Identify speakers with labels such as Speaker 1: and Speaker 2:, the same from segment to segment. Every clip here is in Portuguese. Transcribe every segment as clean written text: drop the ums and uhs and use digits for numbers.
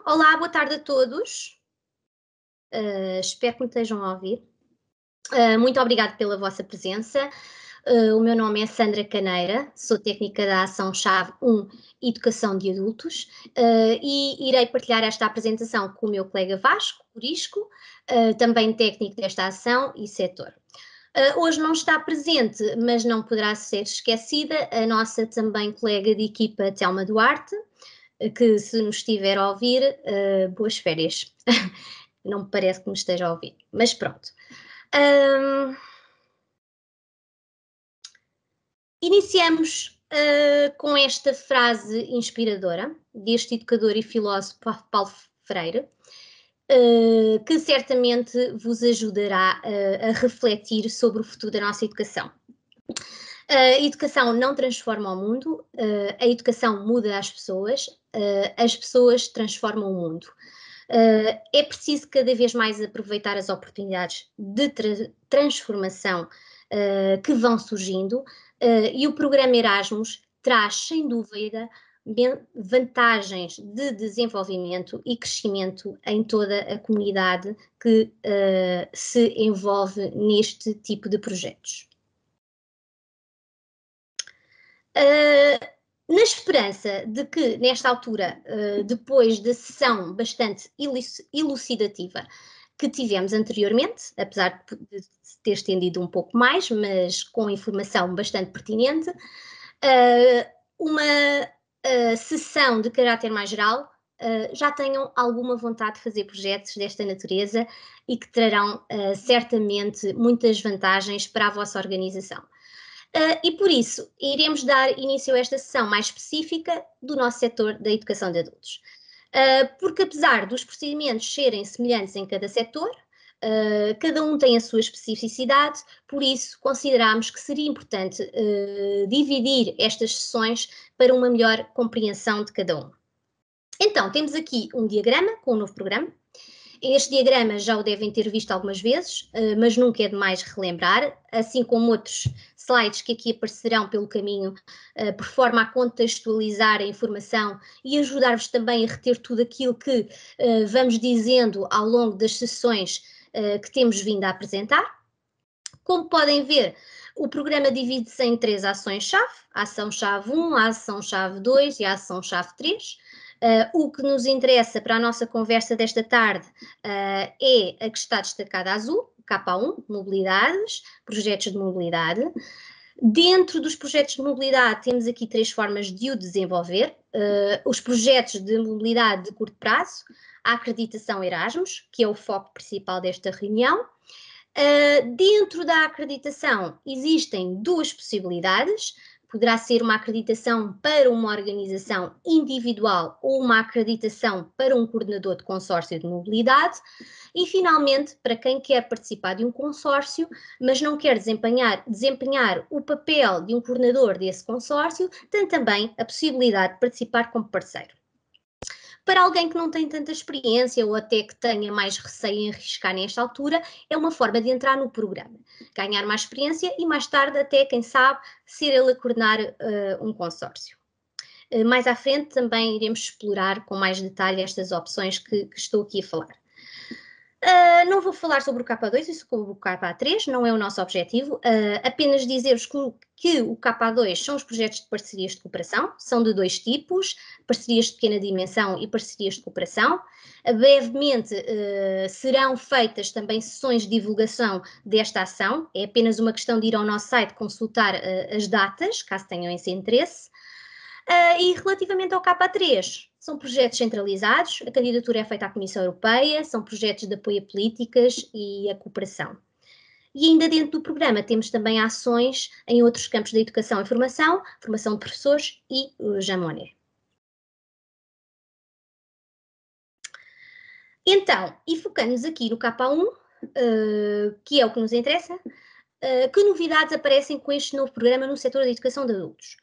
Speaker 1: Olá, boa tarde a todos. Espero que me estejam a ouvir. Muito obrigada pela vossa presença. O meu nome é Sandra Caneira, sou técnica da Ação-Chave 1 Educação de Adultos e irei partilhar esta apresentação com o meu colega Vasco Curisco, também técnico desta ação e setor. Hoje não está presente, mas não poderá ser esquecida, a nossa também colega de equipa Telma Duarte, que se nos estiver a ouvir, boas férias. Não me parece que me esteja a ouvir, mas pronto. Iniciamos com esta frase inspiradora deste educador e filósofo Paulo Freire, que certamente vos ajudará a refletir sobre o futuro da nossa educação. A educação não transforma o mundo, a educação muda as pessoas transformam o mundo. É preciso cada vez mais aproveitar as oportunidades de transformação que vão surgindo e o programa Erasmus traz, sem dúvida, vantagens de desenvolvimento e crescimento em toda a comunidade que se envolve neste tipo de projetos. Na esperança de que, nesta altura, depois da sessão bastante elucidativa que tivemos anteriormente, apesar de ter estendido um pouco mais, mas com informação bastante pertinente, uma sessão de caráter mais geral, já tenham alguma vontade de fazer projetos desta natureza e que trarão certamente muitas vantagens para a vossa organização. E por isso, iremos dar início a esta sessão mais específica do nosso setor da educação de adultos. Porque apesar dos procedimentos serem semelhantes em cada setor, cada um tem a sua especificidade, por isso consideramos que seria importante dividir estas sessões para uma melhor compreensão de cada um. Então, temos aqui um diagrama com um novo programa. Este diagrama já o devem ter visto algumas vezes, mas nunca é demais relembrar, assim como outros slides que aqui aparecerão pelo caminho, por forma a contextualizar a informação e ajudar-vos também a reter tudo aquilo que vamos dizendo ao longo das sessões que temos vindo a apresentar. Como podem ver, o programa divide-se em 3 ações-chave, a ação-chave 1, a ação-chave 2 e a ação-chave 3. O que nos interessa para a nossa conversa desta tarde é a que está destacada azul, K1, mobilidades, projetos de mobilidade. Dentro dos projetos de mobilidade temos aqui 3 formas de o desenvolver. Os projetos de mobilidade de curto prazo, a acreditação Erasmus, que é o foco principal desta reunião. Dentro da acreditação existem 2 possibilidades. Poderá ser uma acreditação para uma organização individual ou uma acreditação para um coordenador de consórcio de mobilidade. E, finalmente, para quem quer participar de um consórcio, mas não quer desempenhar o papel de um coordenador desse consórcio, tem também a possibilidade de participar como parceiro. Para alguém que não tem tanta experiência ou até que tenha mais receio em arriscar nesta altura, é uma forma de entrar no programa, ganhar mais experiência e mais tarde até, quem sabe, ser ele a coordenar um consórcio. Mais à frente também iremos explorar com mais detalhe estas opções que estou aqui a falar. Não vou falar sobre o K2 e sobre o K3, não é o nosso objetivo, apenas dizer-vos que o K2 são os projetos de parcerias de cooperação, são de 2 tipos, parcerias de pequena dimensão e parcerias de cooperação. Brevemente serão feitas também sessões de divulgação desta ação, é apenas uma questão de ir ao nosso site consultar as datas, caso tenham esse interesse. E relativamente ao K3, são projetos centralizados, a candidatura é feita à Comissão Europeia, são projetos de apoio a políticas e a cooperação. E ainda dentro do programa temos também ações em outros campos da educação e formação de professores e o Jean Monnet. Então, e focando-nos aqui no K1, que é o que nos interessa, que novidades aparecem com este novo programa no setor da educação de adultos?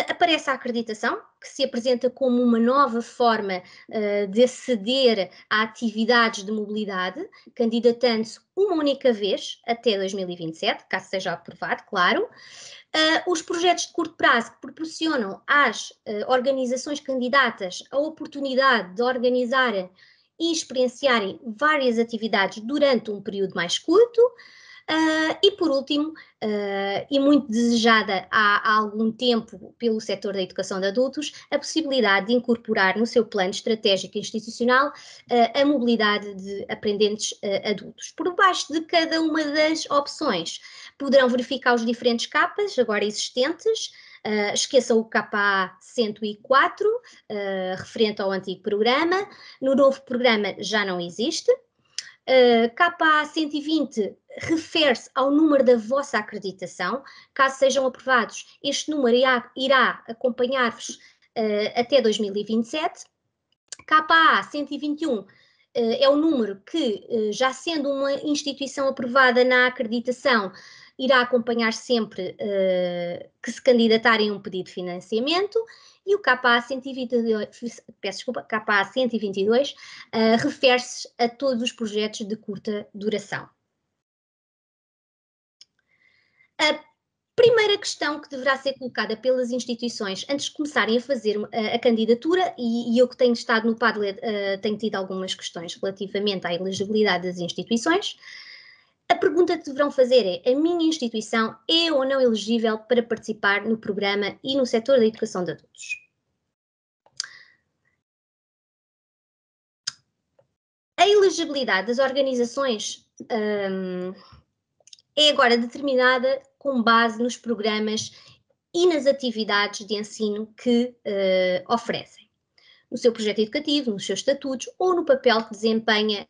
Speaker 1: Aparece a acreditação, que se apresenta como uma nova forma de aceder a atividades de mobilidade, candidatando-se uma única vez até 2027, caso seja aprovado, claro. Os projetos de curto prazo que proporcionam às organizações candidatas a oportunidade de organizarem e experienciarem várias atividades durante um período mais curto. E por último, e muito desejada há algum tempo pelo setor da educação de adultos, a possibilidade de incorporar no seu plano estratégico institucional a mobilidade de aprendentes adultos. Por baixo de cada uma das opções, poderão verificar os diferentes capas agora existentes. Esqueçam o KA 104, referente ao antigo programa. No novo programa já não existe. KA 120 refere-se ao número da vossa acreditação. Caso sejam aprovados, este número irá acompanhar-vos até 2027. KA 121 é o número que, já sendo uma instituição aprovada na acreditação, irá acompanhar sempre que se candidatarem a um pedido de financiamento. E o KA 122, peço desculpa, KA 122 refere-se a todos os projetos de curta duração. A primeira questão que deverá ser colocada pelas instituições antes de começarem a fazer a candidatura, e eu que tenho estado no Padlet tenho tido algumas questões relativamente à elegibilidade das instituições, a pergunta que deverão fazer é: a minha instituição é ou não elegível para participar no programa e no setor da educação de adultos? A elegibilidade das organizações é agora determinada com base nos programas e nas atividades de ensino que oferecem, no seu projeto educativo, nos seus estatutos ou no papel que desempenha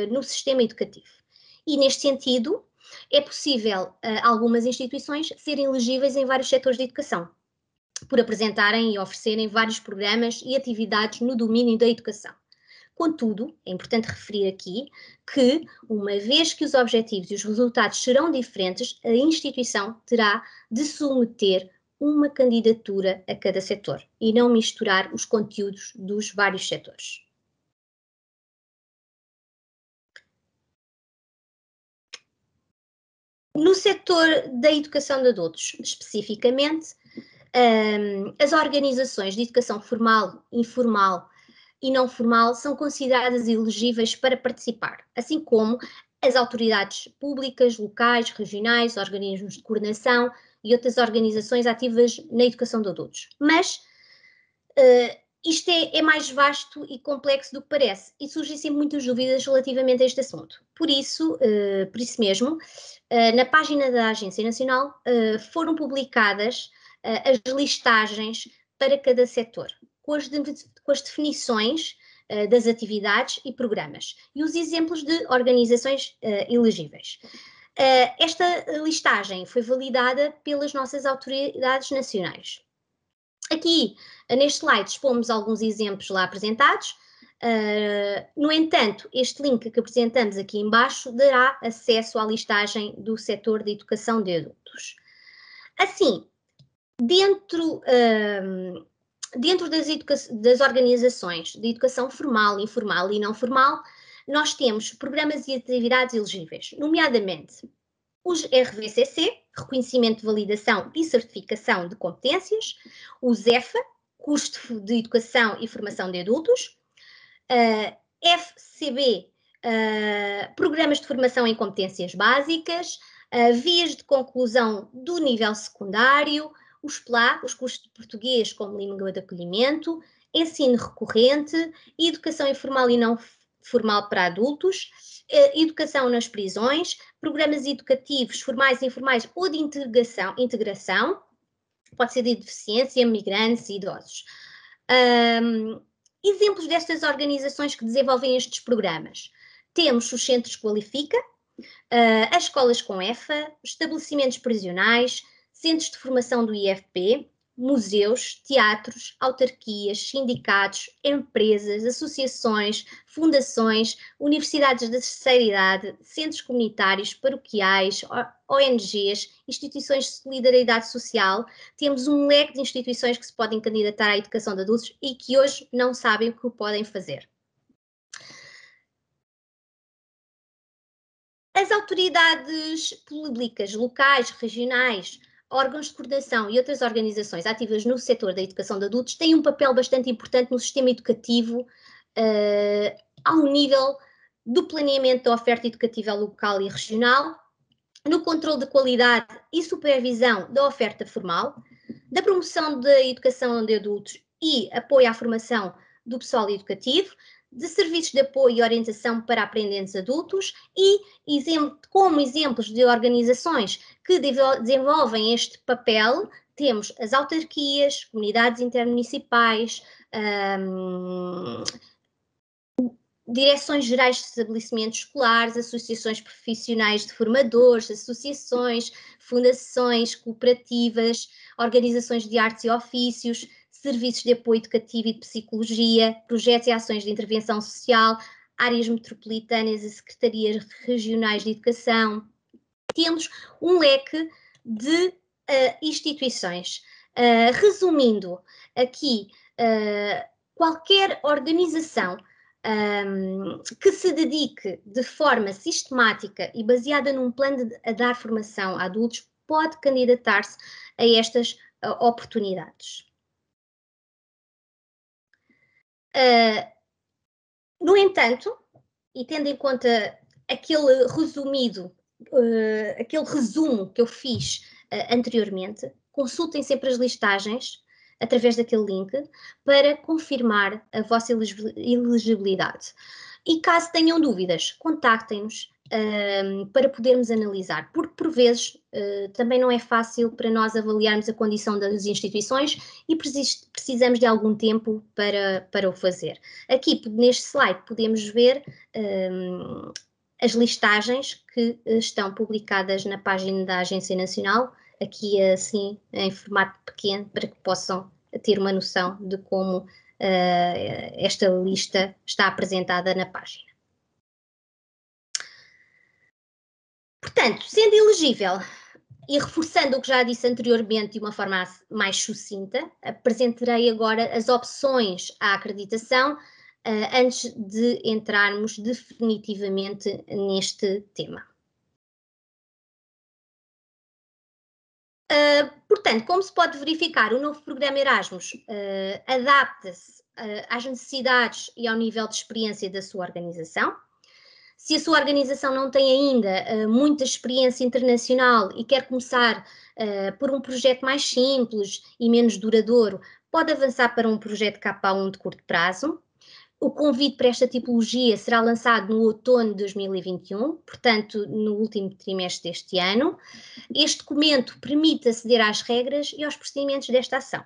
Speaker 1: no sistema educativo. E neste sentido, é possível algumas instituições serem elegíveis em vários setores de educação, por apresentarem e oferecerem vários programas e atividades no domínio da educação. Contudo, é importante referir aqui que, uma vez que os objetivos e os resultados serão diferentes, a instituição terá de submeter uma candidatura a cada setor e não misturar os conteúdos dos vários setores. No setor da educação de adultos, especificamente, as organizações de educação formal, informal e não formal são consideradas elegíveis para participar, assim como as autoridades públicas, locais, regionais, organismos de coordenação e outras organizações ativas na educação de adultos. Mas isto é mais vasto e complexo do que parece e surgem sempre muitas dúvidas relativamente a este assunto. Por isso mesmo, na página da Agência Nacional foram publicadas as listagens para cada setor, com as definições das atividades e programas e os exemplos de organizações elegíveis. Esta listagem foi validada pelas nossas autoridades nacionais. Aqui, neste slide, expomos alguns exemplos lá apresentados. No entanto, este link que apresentamos aqui em baixo dará acesso à listagem do setor de educação de adultos. Assim, dentro das organizações de educação formal, informal e não formal, nós temos programas e atividades elegíveis, nomeadamente os RVCC, Reconhecimento de Validação e Certificação de Competências, o ZEFA, Curso de Educação e Formação de Adultos, FCB, Programas de Formação em Competências Básicas, Vias de Conclusão do Nível Secundário, os PLA, os cursos de Português como Língua de Acolhimento, Ensino Recorrente, Educação Informal e Não Formal para Adultos, Educação nas Prisões, Programas Educativos Formais e Informais ou de integração, pode ser de deficiência, migrantes e idosos. Exemplos destas organizações que desenvolvem estes programas. Temos os Centros Qualifica, as escolas com EFA, estabelecimentos prisionais, centros de formação do IFP, museus, teatros, autarquias, sindicatos, empresas, associações, fundações, universidades da terceira idade, centros comunitários, paroquiais, ONGs, instituições de solidariedade social. Temos um leque de instituições que se podem candidatar à educação de adultos e que hoje não sabem o que podem fazer. As autoridades públicas, locais, regionais, órgãos de coordenação e outras organizações ativas no setor da educação de adultos têm um papel bastante importante no sistema educativo, ao nível do planeamento da oferta educativa local e regional, no controle de qualidade e supervisão da oferta formal, da promoção da educação de adultos e apoio à formação do pessoal educativo, de serviços de apoio e orientação para aprendentes adultos e, como exemplos de organizações que desenvolvem este papel, temos as autarquias, comunidades intermunicipais, direções gerais de estabelecimentos escolares, associações profissionais de formadores, associações, fundações, cooperativas, organizações de artes e ofícios, serviços de apoio educativo e de psicologia, projetos e ações de intervenção social, áreas metropolitanas e secretarias regionais de educação. Temos um leque de instituições. Resumindo aqui, qualquer organização que se dedique de forma sistemática e baseada num plano a dar formação a adultos pode candidatar-se a estas oportunidades. No entanto, e tendo em conta aquele resumo que eu fiz anteriormente, consultem sempre as listagens através daquele link para confirmar a vossa elegibilidade. E caso tenham dúvidas, contactem-nos para podermos analisar, porque por vezes também não é fácil para nós avaliarmos a condição das instituições e precisamos de algum tempo para o fazer. Aqui neste slide podemos ver as listagens que estão publicadas na página da Agência Nacional, aqui assim em formato pequeno, para que possam ter uma noção de como esta lista está apresentada na página. Portanto, sendo elegível e reforçando o que já disse anteriormente de uma forma mais sucinta, apresentarei agora as opções à acreditação antes de entrarmos definitivamente neste tema. Portanto, como se pode verificar, o novo programa Erasmus adapta-se às necessidades e ao nível de experiência da sua organização. Se a sua organização não tem ainda muita experiência internacional e quer começar por um projeto mais simples e menos duradouro, pode avançar para um projeto KA1 de curto prazo. O convite para esta tipologia será lançado no outono de 2021, portanto, no último trimestre deste ano. Este documento permite aceder às regras e aos procedimentos desta ação.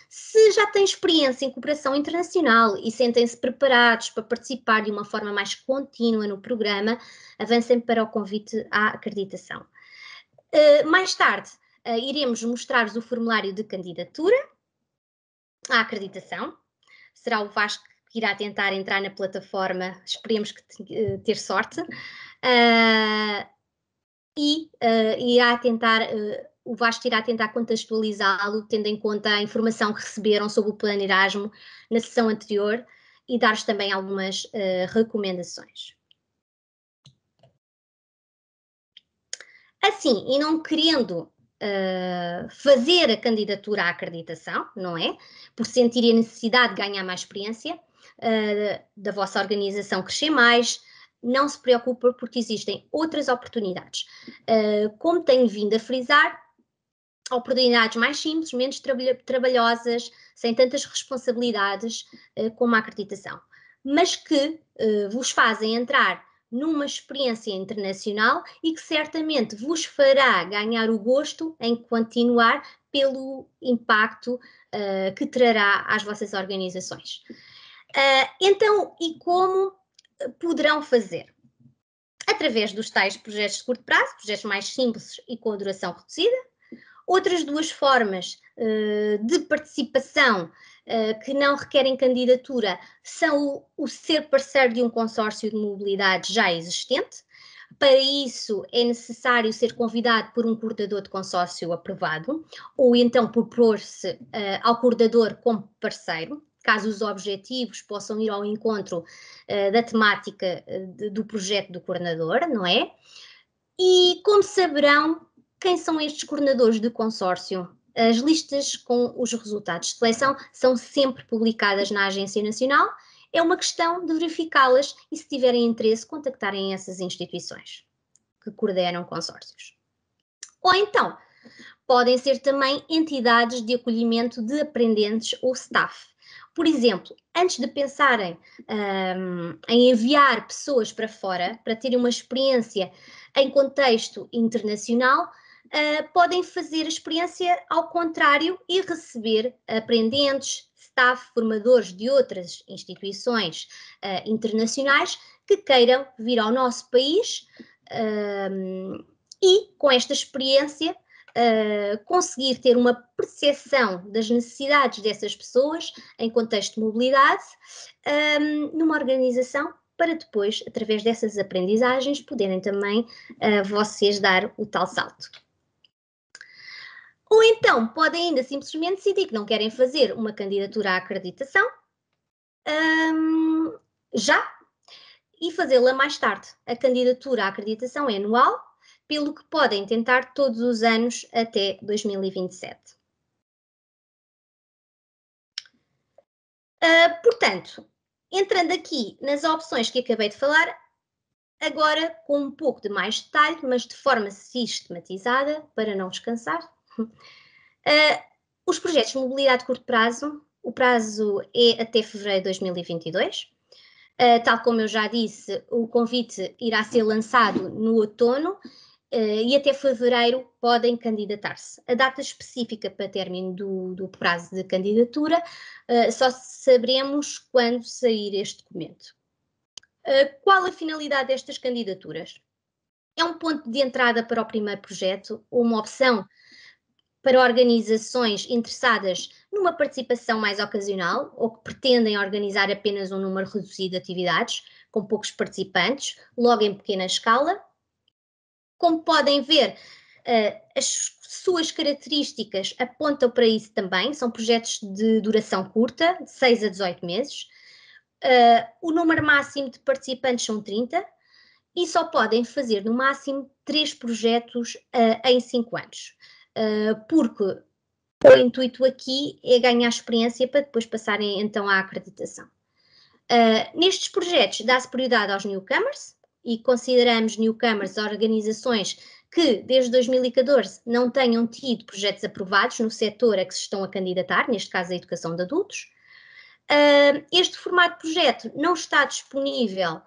Speaker 1: Se já têm experiência em cooperação internacional e sentem-se preparados para participar de uma forma mais contínua no programa, avancem para o convite à acreditação. Mais tarde, iremos mostrar-vos o formulário de candidatura à acreditação. Será o Vasco que irá tentar entrar na plataforma, esperemos que ter sorte, e irá tentar... o Vasco irá tentar contextualizá-lo, tendo em conta a informação que receberam sobre o plano Erasmus na sessão anterior e dar-vos também algumas recomendações. Assim, e não querendo fazer a candidatura à acreditação, não é? Por sentirem a necessidade de ganhar mais experiência, da vossa organização crescer mais, não se preocupe porque existem outras oportunidades. Como tenho vindo a frisar, oportunidades mais simples, menos trabalhosas, sem tantas responsabilidades como a acreditação, mas que vos fazem entrar numa experiência internacional e que certamente vos fará ganhar o gosto em continuar pelo impacto que trará às vossas organizações. Então, e como poderão fazer? Através dos tais projetos de curto prazo, projetos mais simples e com duração reduzida. Outras duas formas de participação que não requerem candidatura são o ser parceiro de um consórcio de mobilidade já existente. Para isso é necessário ser convidado por um coordenador de consórcio aprovado ou então propor-se ao coordenador como parceiro, caso os objetivos possam ir ao encontro da temática do projeto do coordenador, não é? E como saberão, Quem são estes coordenadores de consórcio? As listas com os resultados de seleção são sempre publicadas na Agência Nacional. É uma questão de verificá-las e, se tiverem interesse, contactarem essas instituições que coordenam consórcios. Ou então, podem ser também entidades de acolhimento de aprendentes ou staff. Por exemplo, antes de pensarem em enviar pessoas para fora, para terem uma experiência em contexto internacional, podem fazer a experiência ao contrário e receber aprendentes, staff, formadores de outras instituições internacionais que queiram vir ao nosso país e, com esta experiência, conseguir ter uma percepção das necessidades dessas pessoas em contexto de mobilidade numa organização, para depois, através dessas aprendizagens, poderem também vocês dar o tal salto. Ou então, podem ainda simplesmente decidir que não querem fazer uma candidatura à acreditação já e fazê-la mais tarde. A candidatura à acreditação é anual, pelo que podem tentar todos os anos até 2027. Portanto, entrando aqui nas opções que acabei de falar, agora com um pouco de mais detalhe, mas de forma sistematizada, para não descansar. Os projetos de mobilidade de curto prazo, o prazo é até fevereiro de 2022. Tal como eu já disse, o convite irá ser lançado no outono e até fevereiro podem candidatar-se. A data específica para término do prazo de candidatura só saberemos quando sair este documento. Qual a finalidade destas candidaturas? É um ponto de entrada para o primeiro projeto, uma opção para organizações interessadas numa participação mais ocasional ou que pretendem organizar apenas um número reduzido de atividades, com poucos participantes, logo em pequena escala. Como podem ver, as suas características apontam para isso também, são projetos de duração curta, de 6 a 18 meses. O número máximo de participantes são 30 e só podem fazer no máximo 3 projetos em 5 anos. Porque o intuito aqui é ganhar experiência para depois passarem então à acreditação. Nestes projetos dá-se prioridade aos newcomers e consideramos newcomers organizações que desde 2014 não tenham tido projetos aprovados no setor a que se estão a candidatar, neste caso a educação de adultos. Este formato de projeto não está disponível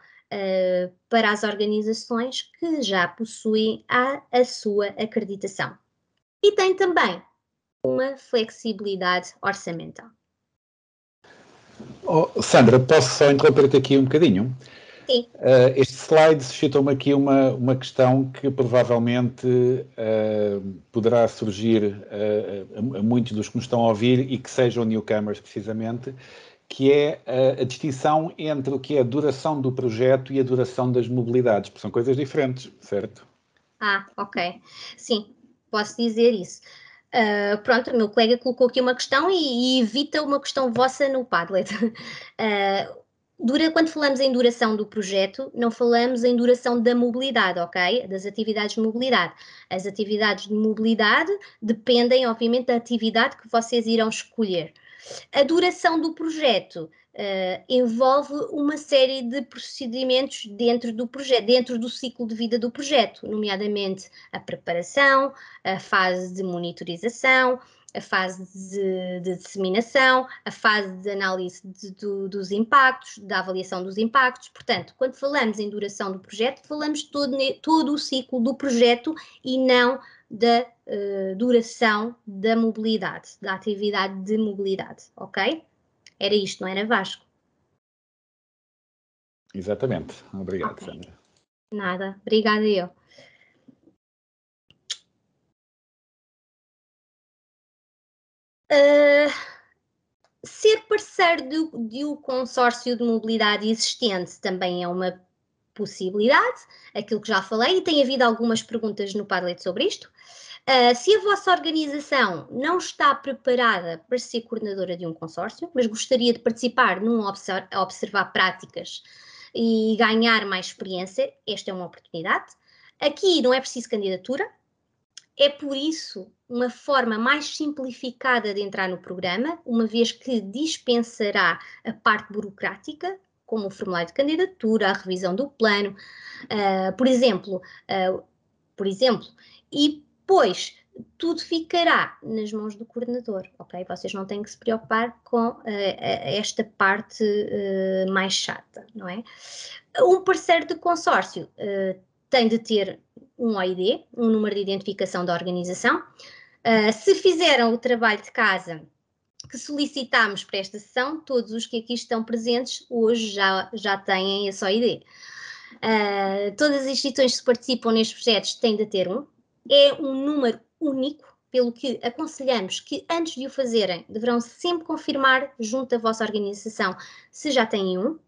Speaker 1: para as organizações que já possuem a sua acreditação. E tem também uma flexibilidade orçamental.
Speaker 2: Sandra, posso só interromper-te aqui um bocadinho?
Speaker 1: Sim.
Speaker 2: Este slide suscitou-me aqui uma questão que provavelmente poderá surgir a muitos dos que nos estão a ouvir e que sejam newcomers precisamente, que é a distinção entre o que é a duração do projeto e a duração das mobilidades, porque são coisas diferentes, certo?
Speaker 1: Ok. Sim, posso dizer isso. Pronto, o meu colega colocou aqui uma questão e evita uma questão vossa no Padlet. Quando falamos em duração do projeto, não falamos em duração da mobilidade, ok? Das atividades de mobilidade. As atividades de mobilidade dependem, obviamente, da atividade que vocês irão escolher. A duração do projeto envolve uma série de procedimentos dentro do projeto, dentro do ciclo de vida do projeto, nomeadamente a preparação, a fase de monitorização, a fase de disseminação, a fase de análise dos impactos, da avaliação dos impactos. Portanto, quando falamos em duração do projeto, falamos todo o ciclo do projeto e não da duração da mobilidade, da atividade de mobilidade, ok? Era isto, não era, Vasco?
Speaker 2: Exatamente. Obrigado,
Speaker 1: Okay.
Speaker 2: Sandra.
Speaker 1: Nada, obrigada eu. Ser parceiro de um consórcio de mobilidade existente também é uma possibilidade, aquilo que já falei, e tem havido algumas perguntas no Padlet sobre isto. Se a vossa organização não está preparada para ser coordenadora de um consórcio, mas gostaria de participar a observar práticas e ganhar mais experiência, esta é uma oportunidade. Aqui não é preciso candidatura, É por isso uma forma mais simplificada de entrar no programa, uma vez que dispensará a parte burocrática, como o formulário de candidatura, a revisão do plano, por exemplo, e depois tudo ficará nas mãos do coordenador, ok? Vocês não têm que se preocupar com esta parte mais chata, não é? Um parceiro de consórcio tem de ter um OID, um número de identificação da organização. Se fizeram o trabalho de casa que solicitámos para esta sessão, todos os que aqui estão presentes hoje já têm esse OID. Todas as instituições que participam nestes projetos têm de ter um. É um número único, pelo que aconselhamos que antes de o fazerem, deverão sempre confirmar junto da vossa organização se já têm um.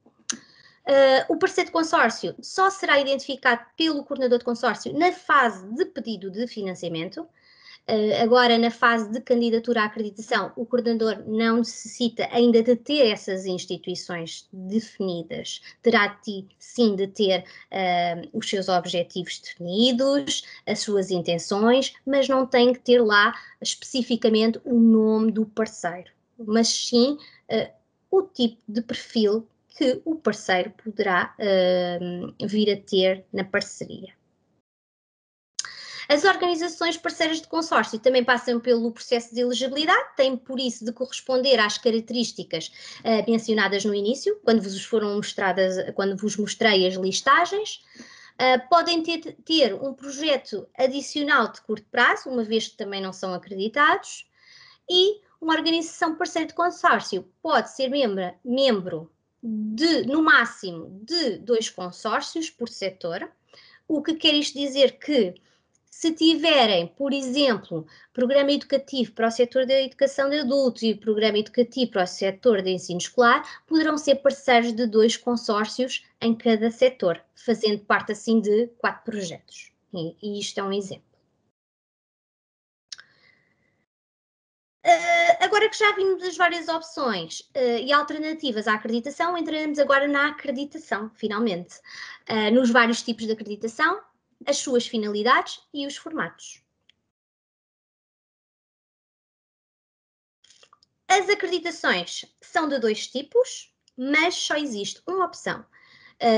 Speaker 1: O parceiro de consórcio só será identificado pelo coordenador de consórcio na fase de pedido de financiamento. Agora, na fase de candidatura à acreditação, o coordenador não necessita ainda de ter essas instituições definidas. Terá sim de ter os seus objetivos definidos, as suas intenções, mas não tem que ter lá especificamente o nome do parceiro, mas sim o tipo de perfil que o parceiro poderá vir a ter na parceria. As organizações parceiras de consórcio também passam pelo processo de elegibilidade, têm por isso de corresponder às características mencionadas no início, quando vos mostrei as listagens. Podem ter um projeto adicional de curto prazo, uma vez que também não são acreditados, e uma organização parceira de consórcio pode ser membro no máximo de 2 consórcios por setor, o que quer isto dizer que se tiverem, por exemplo, programa educativo para o setor da educação de adultos e programa educativo para o setor de ensino escolar, poderão ser parceiros de 2 consórcios em cada setor, fazendo parte assim de 4 projetos. E isto é um exemplo. Agora que já vimos as várias opções e alternativas à acreditação, entraremos agora na acreditação, finalmente. Nos vários tipos de acreditação, as suas finalidades e os formatos. As acreditações são de 2 tipos, mas só existe uma opção.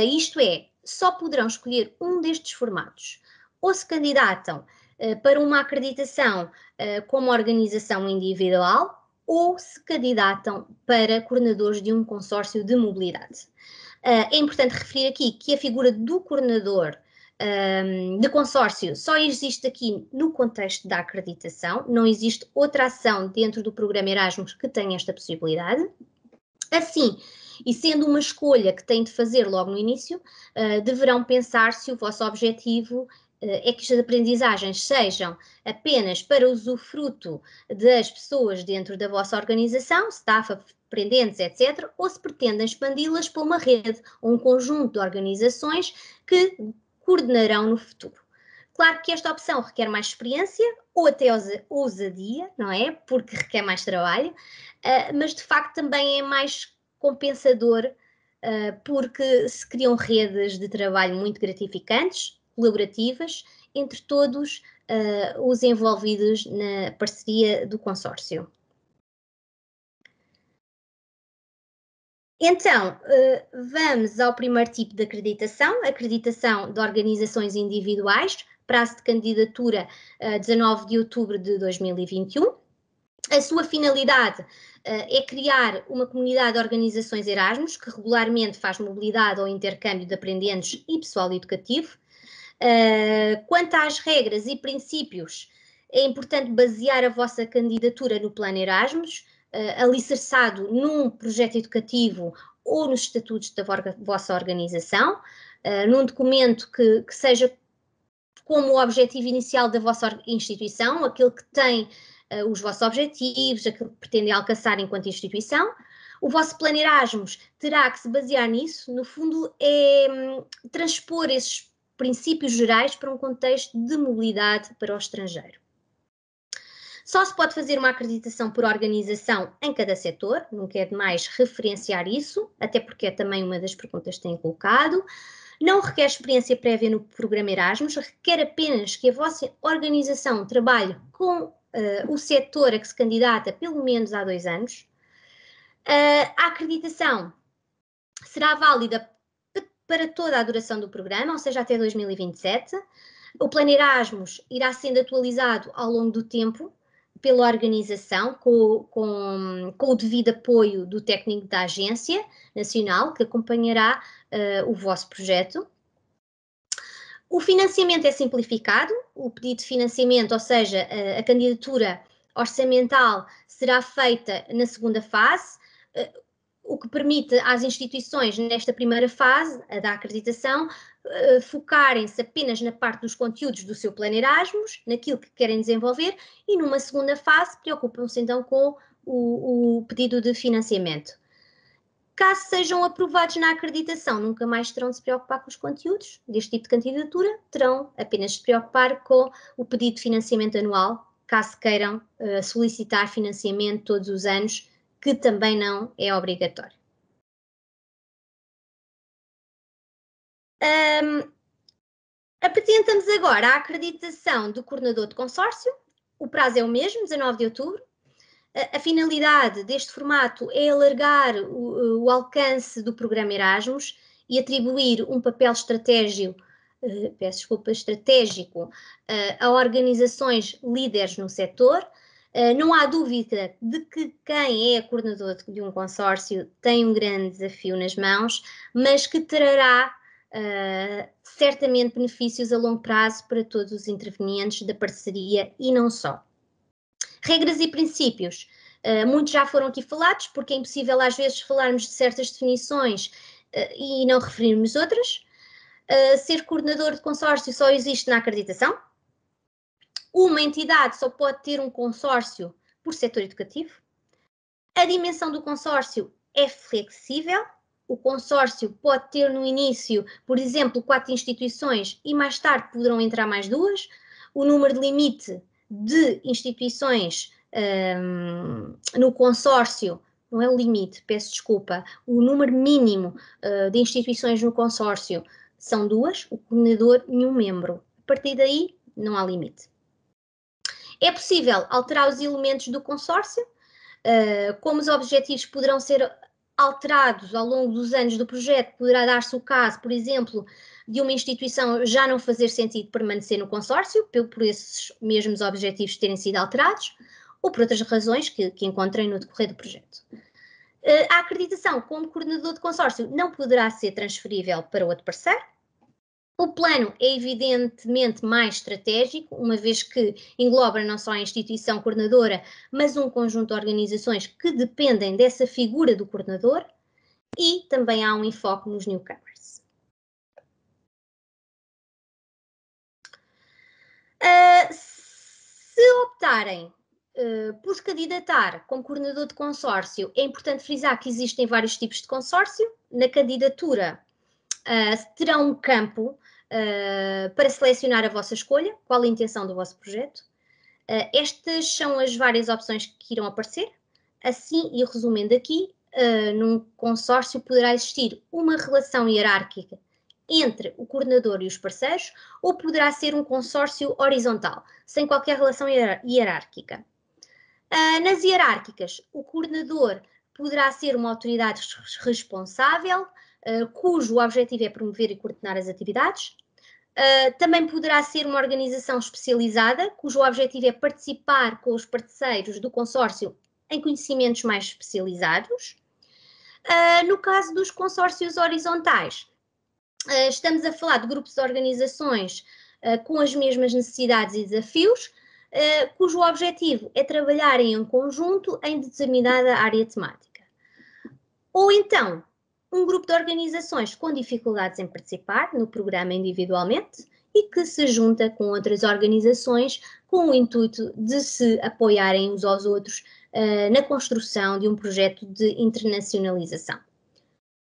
Speaker 1: Isto é, só poderão escolher um destes formatos. Ou se candidatam para uma acreditação como organização individual, ou se candidatam para coordenadores de um consórcio de mobilidade. É importante referir aqui que a figura do coordenador de consórcio só existe aqui no contexto da acreditação, não existe outra ação dentro do programa Erasmus que tenha esta possibilidade. Assim, e sendo uma escolha que têm de fazer logo no início, deverão pensar se o vosso objetivo é que as aprendizagens sejam apenas para usufruto das pessoas dentro da vossa organização, staff, aprendentes, etc., ou se pretendem expandi-las para uma rede ou um conjunto de organizações que coordenarão no futuro. Claro que esta opção requer mais experiência ou até ousadia, não é? Porque requer mais trabalho, mas de facto também é mais compensador porque se criam redes de trabalho muito gratificantes, colaborativas, entre todos os envolvidos na parceria do consórcio. Então, vamos ao primeiro tipo de acreditação de organizações individuais, prazo de candidatura 19 de outubro de 2021. A sua finalidade é criar uma comunidade de organizações Erasmus que regularmente faz mobilidade ou intercâmbio de aprendentes e pessoal educativo. Quanto às regras e princípios, é importante basear a vossa candidatura no plano Erasmus, alicerçado num projeto educativo ou nos estatutos da vossa organização, num documento que seja como o objetivo inicial da vossa instituição, aquele que tem os vossos objetivos, aquilo que pretendem alcançar enquanto instituição. O vosso plano Erasmus terá que se basear nisso, no fundo é transpor esses princípios gerais para um contexto de mobilidade para o estrangeiro. Só se pode fazer uma acreditação por organização em cada setor, nunca é demais referenciar isso, até porque é também uma das perguntas que têm colocado. Não requer experiência prévia no programa Erasmus, requer apenas que a vossa organização trabalhe com o setor a que se candidata pelo menos há 2 anos. A acreditação será válida para toda a duração do programa, ou seja, até 2027. O plano Erasmus irá sendo atualizado ao longo do tempo pela organização, com o devido apoio do técnico da Agência Nacional, que acompanhará o vosso projeto. O financiamento é simplificado, o pedido de financiamento, ou seja, a candidatura orçamental, será feita na segunda fase, o que permite às instituições, nesta primeira fase, a da acreditação, focarem-se apenas na parte dos conteúdos do seu plano Erasmus, naquilo que querem desenvolver, e numa segunda fase preocupam-se então com o pedido de financiamento. Caso sejam aprovados na acreditação, nunca mais terão de se preocupar com os conteúdos deste tipo de candidatura, terão apenas de se preocupar com o pedido de financiamento anual, caso queiram solicitar financiamento todos os anos, que também não é obrigatório. Apresentamos agora a acreditação do coordenador de consórcio. O prazo é o mesmo, 19 de outubro. A finalidade deste formato é alargar o alcance do programa Erasmus e atribuir um papel estratégico a organizações líderes no setor. Não há dúvida de que quem é coordenador de um consórcio tem um grande desafio nas mãos, mas que trará certamente benefícios a longo prazo para todos os intervenientes da parceria e não só. Regras e princípios, muitos já foram aqui falados, porque é impossível às vezes falarmos de certas definições e não referirmos outras. Ser coordenador de consórcio só existe na acreditação. Uma entidade só pode ter um consórcio por setor educativo. A dimensão do consórcio é flexível. O consórcio pode ter no início, por exemplo, 4 instituições e mais tarde poderão entrar mais 2. O número de limite de instituições no consórcio, não é o limite, peço desculpa, o número mínimo de instituições no consórcio são 2, o coordenador e um membro. A partir daí, não há limite. É possível alterar os elementos do consórcio, como os objetivos poderão ser alterados ao longo dos anos do projeto, poderá dar-se o caso, por exemplo, de uma instituição já não fazer sentido permanecer no consórcio, por esses mesmos objetivos terem sido alterados, ou por outras razões que encontrem no decorrer do projeto. A acreditação como coordenador de consórcio não poderá ser transferível para outro parceiro. O plano é evidentemente mais estratégico, uma vez que engloba não só a instituição coordenadora, mas um conjunto de organizações que dependem dessa figura do coordenador, e também há um enfoque nos newcomers. Se optarem por se candidatar como coordenador de consórcio, é importante frisar que existem vários tipos de consórcio. Na candidatura terão um campo para selecionar a vossa escolha, qual a intenção do vosso projeto. Estas são as várias opções que irão aparecer. Assim, e resumindo aqui, num consórcio poderá existir uma relação hierárquica entre o coordenador e os parceiros, ou poderá ser um consórcio horizontal, sem qualquer relação hierárquica. Nas hierárquicas, o coordenador poderá ser uma autoridade responsável, cujo objetivo é promover e coordenar as atividades. Também poderá ser uma organização especializada, cujo objetivo é participar com os parceiros do consórcio em conhecimentos mais especializados. No caso dos consórcios horizontais, estamos a falar de grupos de organizações com as mesmas necessidades e desafios, cujo objetivo é trabalhar em conjunto em determinada área temática. Ou então, um grupo de organizações com dificuldades em participar no programa individualmente e que se junta com outras organizações com o intuito de se apoiarem uns aos outros na construção de um projeto de internacionalização.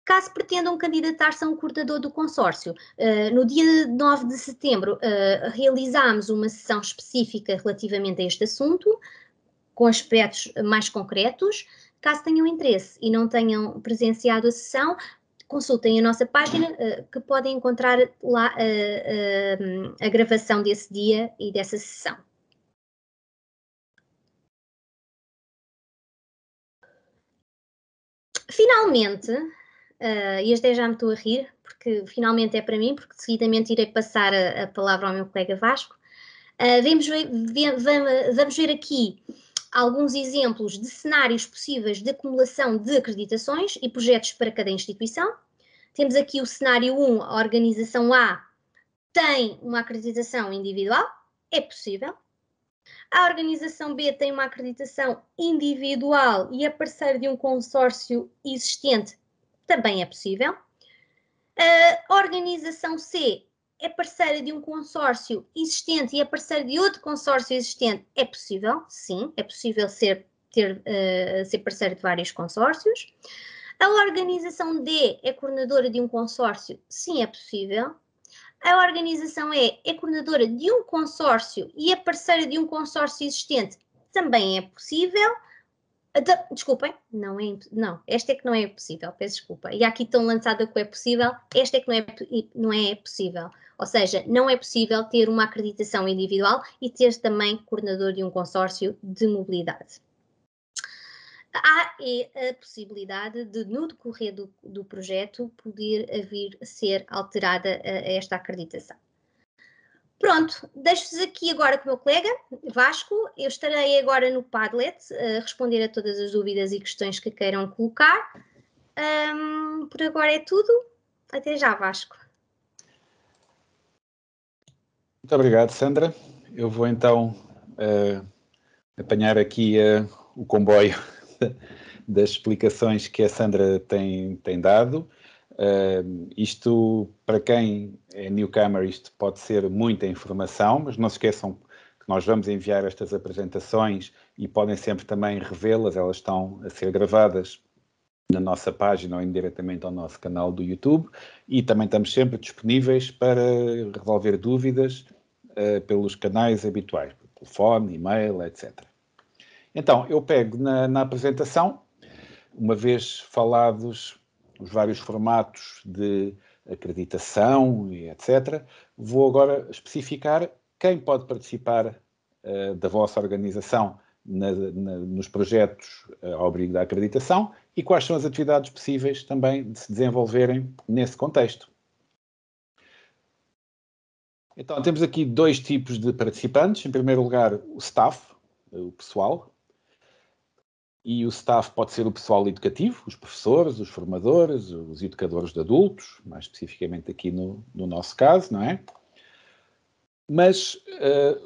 Speaker 1: Caso pretendam candidatar-se a um coordenador do consórcio, no dia 9 de setembro realizámos uma sessão específica relativamente a este assunto, com aspectos mais concretos. Caso tenham interesse e não tenham presenciado a sessão, consultem a nossa página, que podem encontrar lá a gravação desse dia e dessa sessão. Finalmente, e até já me estou a rir, porque finalmente é para mim, porque seguidamente irei passar a palavra ao meu colega Vasco. Vamos ver aqui alguns exemplos de cenários possíveis de acumulação de acreditações e projetos para cada instituição. Temos aqui o cenário 1, a organização A tem uma acreditação individual, é possível. A organização B tem uma acreditação individual e é parceira de um consórcio existente, também é possível. A organização C é parceira de um consórcio existente e é parceira de outro consórcio existente, é possível, sim, é possível ser parceira de vários consórcios. A organização D é coordenadora de um consórcio, sim, é possível. A organização E é coordenadora de um consórcio e é parceira de um consórcio existente, também é possível. Desculpem, não, esta é que não é possível, peço desculpa. E aqui estão lançada que é possível, esta é que não é possível. Ou seja, não é possível ter uma acreditação individual e ter também coordenador de um consórcio de mobilidade. Há a possibilidade de, no decorrer do projeto, poder vir a ser alterada esta acreditação. Pronto, deixo-vos aqui agora com o meu colega Vasco. Eu estarei agora no Padlet a responder a todas as dúvidas e questões que queiram colocar. Por agora é tudo. Até já, Vasco.
Speaker 2: Muito obrigado, Sandra. Eu vou então apanhar aqui o comboio das explicações que a Sandra tem dado. Isto, para quem é newcomer, isto pode ser muita informação, mas não se esqueçam que nós vamos enviar estas apresentações e podem sempre também revê-las, elas estão a ser gravadas na nossa página ou indiretamente ao nosso canal do YouTube, e também estamos sempre disponíveis para resolver dúvidas pelos canais habituais, por telefone, e-mail, etc. Então, eu pego na apresentação, uma vez falados os vários formatos de acreditação e etc., vou agora especificar quem pode participar da vossa organização nos projetos ao abrigo da acreditação e quais são as atividades possíveis também de se desenvolverem nesse contexto. Então, temos aqui dois tipos de participantes. Em primeiro lugar, o staff, o pessoal. E o staff pode ser o pessoal educativo, os professores, os formadores, os educadores de adultos, mais especificamente aqui no nosso caso, não é? Mas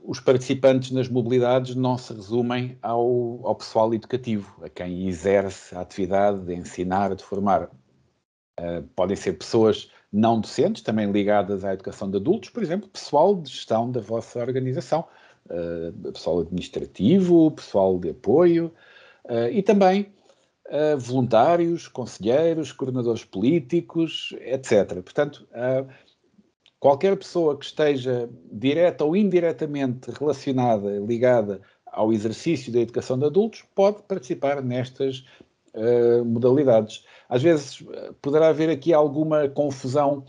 Speaker 2: os participantes nas mobilidades não se resumem ao pessoal educativo, a quem exerce a atividade de ensinar, de formar. Podem ser pessoas não docentes, também ligadas à educação de adultos, por exemplo, pessoal de gestão da vossa organização, pessoal administrativo, pessoal de apoio, e também voluntários, conselheiros, coordenadores políticos, etc. Portanto, qualquer pessoa que esteja direta ou indiretamente relacionada, ligada ao exercício da educação de adultos, pode participar nestas modalidades. Às vezes poderá haver aqui alguma confusão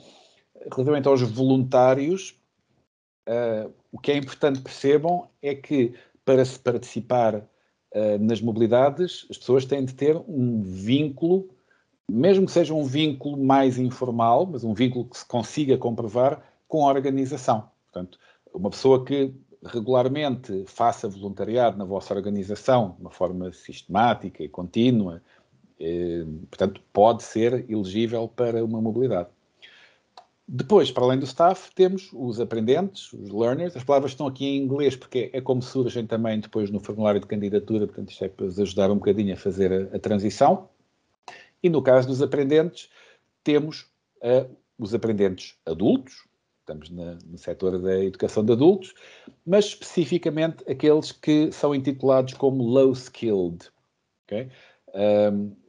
Speaker 2: relativamente aos voluntários. O que é importante percebam é que para se participar nas mobilidades, as pessoas têm de ter um vínculo, mesmo que seja um vínculo mais informal, mas um vínculo que se consiga comprovar com a organização. Portanto, uma pessoa que regularmente faça voluntariado na vossa organização de uma forma sistemática e contínua, portanto, pode ser elegível para uma mobilidade. Depois, para além do staff, temos os aprendentes, os learners. As palavras estão aqui em inglês porque é como surgem também depois no formulário de candidatura, portanto isto é para vos ajudar um bocadinho a fazer a transição. E no caso dos aprendentes, temos os aprendentes adultos, estamos no setor da educação de adultos, mas especificamente aqueles que são intitulados como low skilled. Okay?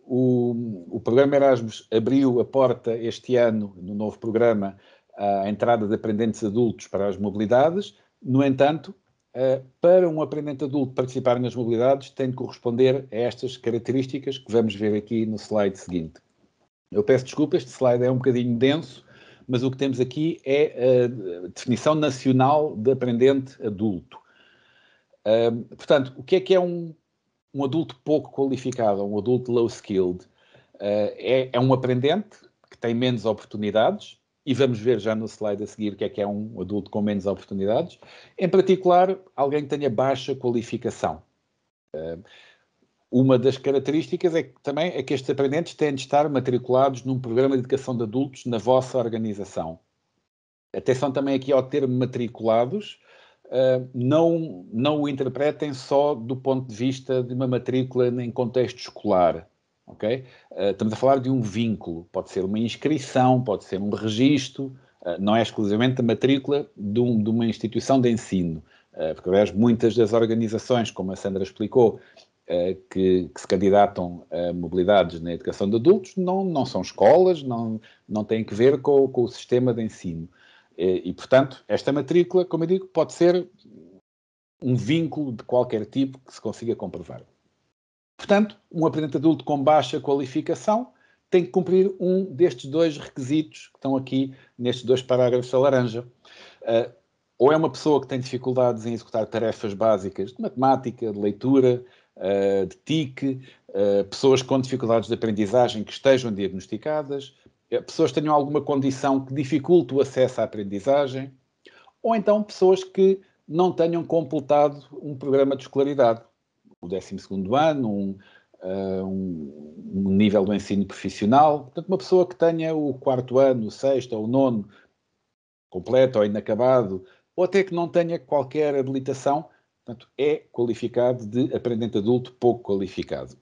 Speaker 2: O programa Erasmus abriu a porta este ano, no novo programa, à entrada de aprendentes adultos para as mobilidades. No entanto, para um aprendente adulto participar nas mobilidades, tem de corresponder a estas características que vamos ver aqui no slide seguinte. Eu peço desculpa, este slide é um bocadinho denso, mas o que temos aqui é a definição nacional de aprendente adulto. Portanto, o que é um adulto pouco qualificado, um adulto low skilled? É um aprendente que tem menos oportunidades, e vamos ver já no slide a seguir o que é um adulto com menos oportunidades. Em particular, alguém que tenha baixa qualificação. Uma das características também é que estes aprendentes têm de estar matriculados num programa de educação de adultos na vossa organização. Atenção também aqui ao termo matriculados, não o interpretem só do ponto de vista de uma matrícula em contexto escolar, ok? Estamos a falar de um vínculo, pode ser uma inscrição, pode ser um registro, não é exclusivamente a matrícula de uma instituição de ensino, porque, aliás, muitas das organizações, como a Sandra explicou, que se candidatam a mobilidades na educação de adultos, não são escolas, não têm que ver com o sistema de ensino. E, portanto, esta matrícula, como eu digo, pode ser um vínculo de qualquer tipo que se consiga comprovar. Portanto, um aprendente adulto com baixa qualificação tem que cumprir um destes dois requisitos que estão aqui nestes dois parágrafos a laranja. Ou é uma pessoa que tem dificuldades em executar tarefas básicas de matemática, de leitura, de TIC, pessoas com dificuldades de aprendizagem que estejam diagnosticadas, pessoas que tenham alguma condição que dificulte o acesso à aprendizagem, ou então pessoas que não tenham completado um programa de escolaridade, o 12º ano, um nível do ensino profissional. Portanto, uma pessoa que tenha o 4º ano, o 6º ou o 9º completo ou inacabado, ou até que não tenha qualquer habilitação, portanto, é qualificado de aprendente adulto pouco qualificado.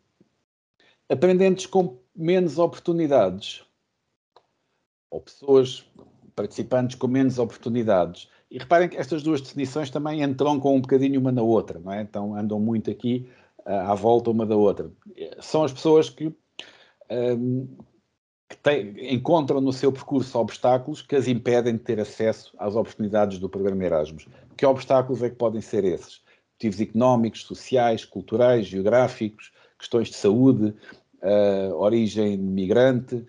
Speaker 2: Aprendentes com menos oportunidades, ou pessoas, participantes com menos oportunidades. E reparem que estas duas definições também entroncam um bocadinho uma na outra, não é? Então andam muito aqui à volta uma da outra. São as pessoas que encontram no seu percurso obstáculos que as impedem de ter acesso às oportunidades do programa Erasmus. Que obstáculos é que podem ser esses? Motivos económicos, sociais, culturais, geográficos, questões de saúde, origem migrante,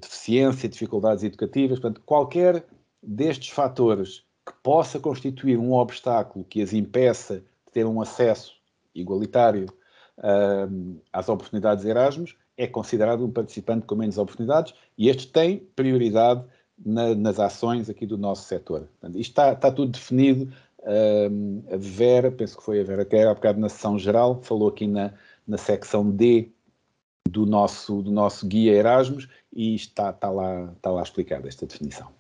Speaker 2: deficiência, dificuldades educativas. Portanto, qualquer destes fatores que possa constituir um obstáculo que as impeça de ter um acesso igualitário às oportunidades Erasmus, é considerado um participante com menos oportunidades, e este tem prioridade nas ações aqui do nosso setor. Portanto, isto está tudo definido. A Vera, penso que foi a Vera que era há bocado na sessão geral, falou aqui na secção D do nosso guia Erasmus, e está lá explicada esta definição.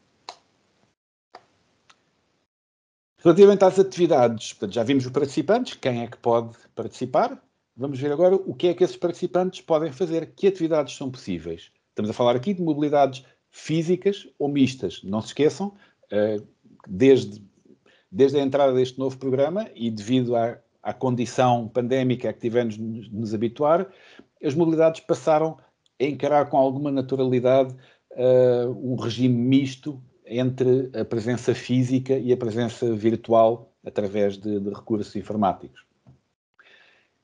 Speaker 2: Relativamente às atividades, portanto, já vimos os participantes, quem é que pode participar. Vamos ver agora o que é que esses participantes podem fazer, que atividades são possíveis. Estamos a falar aqui de mobilidades físicas ou mistas. Não se esqueçam, desde a entrada deste novo programa e devido à condição pandémica a que tivemos de nos habituar, as mobilidades passaram a encarar com alguma naturalidade um regime misto entre a presença física e a presença virtual através de recursos informáticos.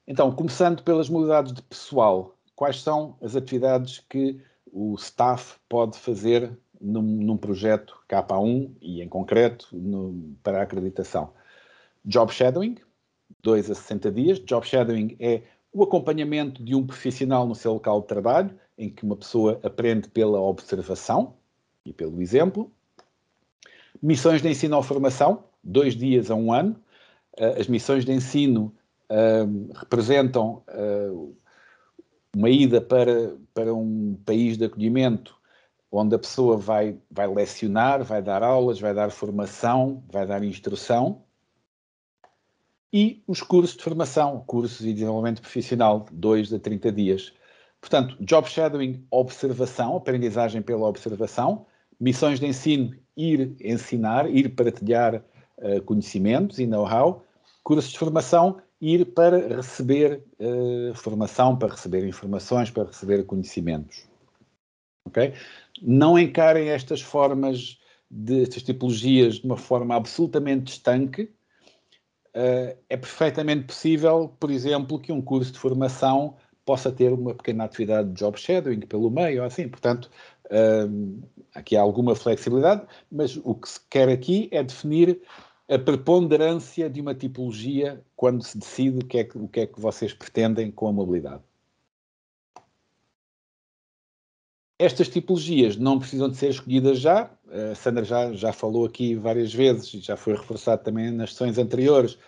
Speaker 2: Então, começando pelas modalidades de pessoal, quais são as atividades que o staff pode fazer num projeto K1 e, em concreto, para a acreditação? Job shadowing, 2 a 60 dias. Job shadowing é o acompanhamento de um profissional no seu local de trabalho, em que uma pessoa aprende pela observação e pelo exemplo. Missões de ensino ou formação, 2 dias a 1 ano. As missões de ensino representam uma ida para um país de acolhimento onde a pessoa vai lecionar, vai dar aulas, vai dar formação, vai dar instrução. E os cursos de formação, cursos de desenvolvimento profissional, 2 a 30 dias. Portanto, job shadowing, observação, aprendizagem pela observação. Missões de ensino, ir ensinar, ir partilhar conhecimentos e know-how. Cursos de formação, ir para receber formação, para receber informações, para receber conhecimentos. Okay? Não encarem estas formas, estas tipologias de uma forma absolutamente estanque. É perfeitamente possível, por exemplo, que um curso de formação possa ter uma pequena atividade de job shadowing pelo meio, assim. Portanto, aqui há alguma flexibilidade, mas o que se quer aqui é definir a preponderância de uma tipologia quando se decide o que é que vocês pretendem com a mobilidade. Estas tipologias não precisam de ser escolhidas já. A Sandra já falou aqui várias vezes, e já foi reforçado também nas sessões anteriores.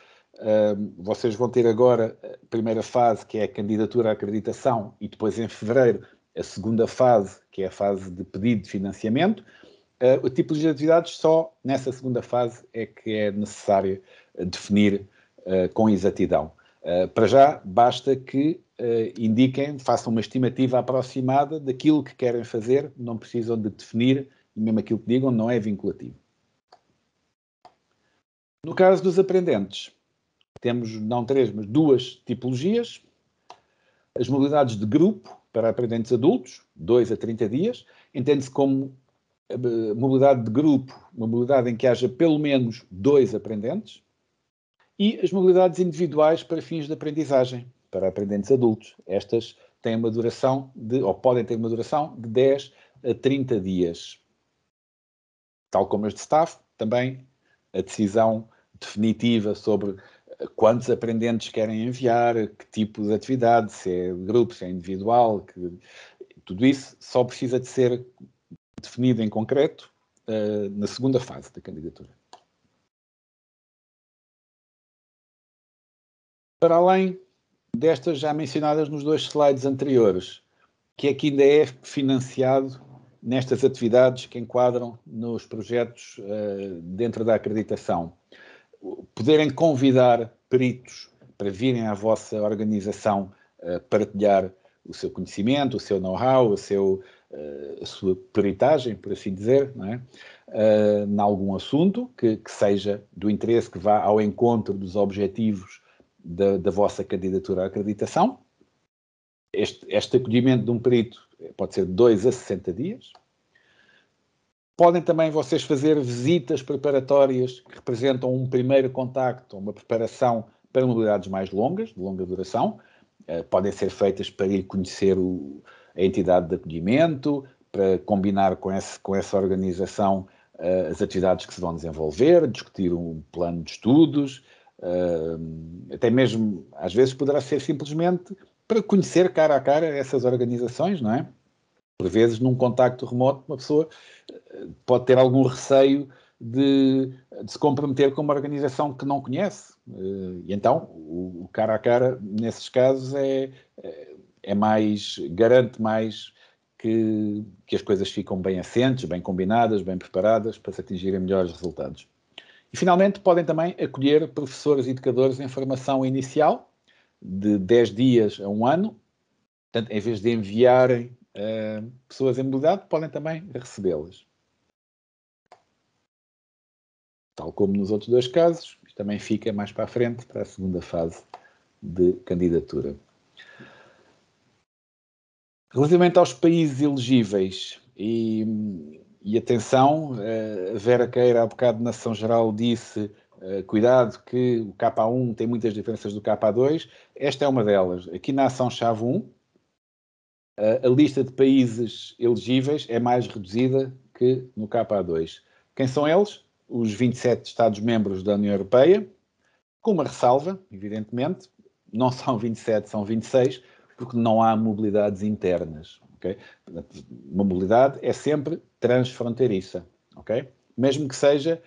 Speaker 2: Vocês vão ter agora a primeira fase, que é a candidatura à acreditação, e depois em fevereiro a segunda fase, que é a fase de pedido de financiamento. A tipologia de atividades só nessa segunda fase é que é necessário definir com exatidão. Para já, basta que indiquem, façam uma estimativa aproximada daquilo que querem fazer, não precisam de definir, e mesmo aquilo que digam não é vinculativo. No caso dos aprendentes, temos não 3, mas 2 tipologias. As mobilidades de grupo para aprendentes adultos, 2 a 30 dias, entende-se como mobilidade de grupo, uma mobilidade em que haja pelo menos 2 aprendentes, e as mobilidades individuais para fins de aprendizagem, para aprendentes adultos. Estas têm uma duração ou podem ter uma duração de 10 a 30 dias. Tal como as de staff, também a decisão definitiva sobre quantos aprendentes querem enviar, que tipo de atividade, se é de grupo, se é individual, tudo isso só precisa de ser definido em concreto na segunda fase da candidatura. Para além destas já mencionadas nos 2 slides anteriores, que é que ainda é financiado nestas atividades que enquadram nos projetos dentro da acreditação. Poderem convidar peritos para virem à vossa organização partilhar o seu conhecimento, o seu know-how, a sua peritagem, por assim dizer, não é? Em algum assunto que seja do interesse, que vá ao encontro dos objetivos da vossa candidatura à acreditação. Este acolhimento de um perito pode ser de 2 a 60 dias. Podem também vocês fazer visitas preparatórias que representam um primeiro contacto, uma preparação para mobilidades mais longas, de longa duração. Podem ser feitas para ir conhecer a entidade de acolhimento, para combinar com essa organização as atividades que se vão desenvolver, discutir um plano de estudos, até mesmo, às vezes, poderá ser simplesmente para conhecer cara a cara essas organizações, não é? Por vezes, num contacto remoto, uma pessoa pode ter algum receio de se comprometer com uma organização que não conhece. E então, o cara a cara, nesses casos, garante mais que as coisas ficam bem assentes, bem combinadas, bem preparadas para se atingirem melhores resultados. E, finalmente, podem também acolher professores e educadores em formação inicial, de 10 dias a 1 ano. Portanto, em vez de enviarem pessoas em mobilidade, podem também recebê-las. Tal como nos outros 2 casos, isto também fica mais para a frente, para a segunda fase de candidatura. Relativamente aos países elegíveis, e atenção, a Vera Queira, há bocado na sessão geral, disse cuidado que o K1 tem muitas diferenças do K2. Esta é uma delas. Aqui na ação-chave 1, a lista de países elegíveis é mais reduzida que no K2. Quem são eles? Os 27 Estados-membros da União Europeia, com uma ressalva, evidentemente, não são 27, são 26, porque não há mobilidades internas. Okay? Uma mobilidade é sempre transfronteiriça, okay? Mesmo que seja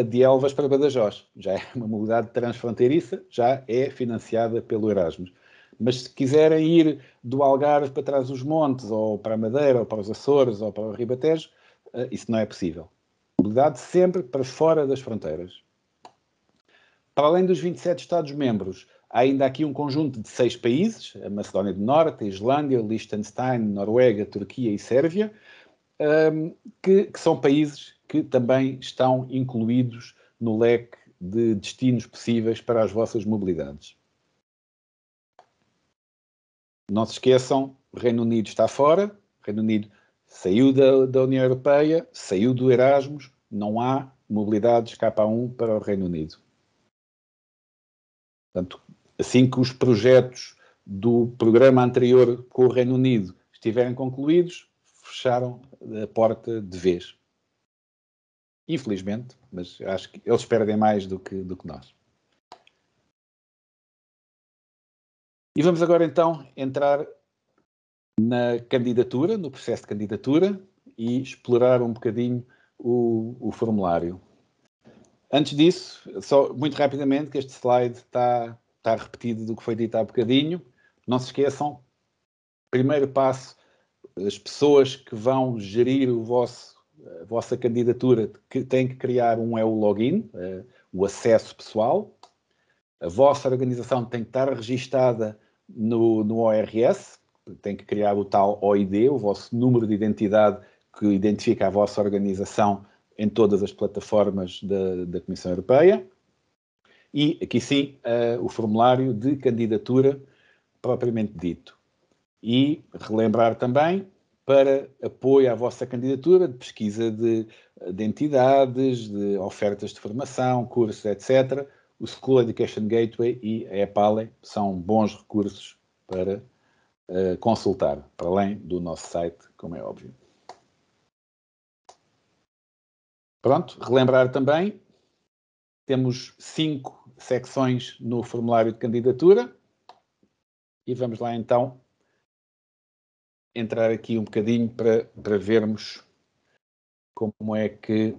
Speaker 2: de Elvas para Badajoz. Já é uma mobilidade transfronteiriça, já é financiada pelo Erasmus. Mas se quiserem ir do Algarve para trás dos montes, ou para a Madeira, ou para os Açores, ou para o Ribatejo, isso não é possível. Mobilidade sempre para fora das fronteiras. Para além dos 27 Estados-membros, há ainda aqui um conjunto de 6 países, a Macedónia do Norte, a Islândia, Liechtenstein, Noruega, Turquia e Sérvia, que são países que também estão incluídos no leque de destinos possíveis para as vossas mobilidades. Não se esqueçam, o Reino Unido está fora, o Reino Unido saiu da União Europeia, saiu do Erasmus, não há mobilidades K1 para o Reino Unido. Portanto, assim que os projetos do programa anterior com o Reino Unido estiverem concluídos, fecharam a porta de vez. Infelizmente, mas acho que eles perdem mais do que nós. E vamos agora então entrar na candidatura, no processo de candidatura e explorar um bocadinho o formulário. Antes disso, só muito rapidamente, que este slide está repetido do que foi dito há bocadinho. Não se esqueçam, primeiro passo, as pessoas que vão gerir a vossa candidatura que têm que criar um EU-Login, o acesso pessoal. A vossa organização tem que estar registada no ORS, tem que criar o tal OID, o vosso número de identidade que identifica a vossa organização em todas as plataformas da Comissão Europeia. E aqui sim, o formulário de candidatura propriamente dito. E relembrar também, para apoio à vossa candidatura, de pesquisa de entidades, de ofertas de formação, cursos, etc., o School Education Gateway e a EPALE são bons recursos para consultar, para além do nosso site, como é óbvio. Pronto, relembrar também, temos 5 secções no formulário de candidatura e vamos lá então entrar aqui um bocadinho para vermos como é que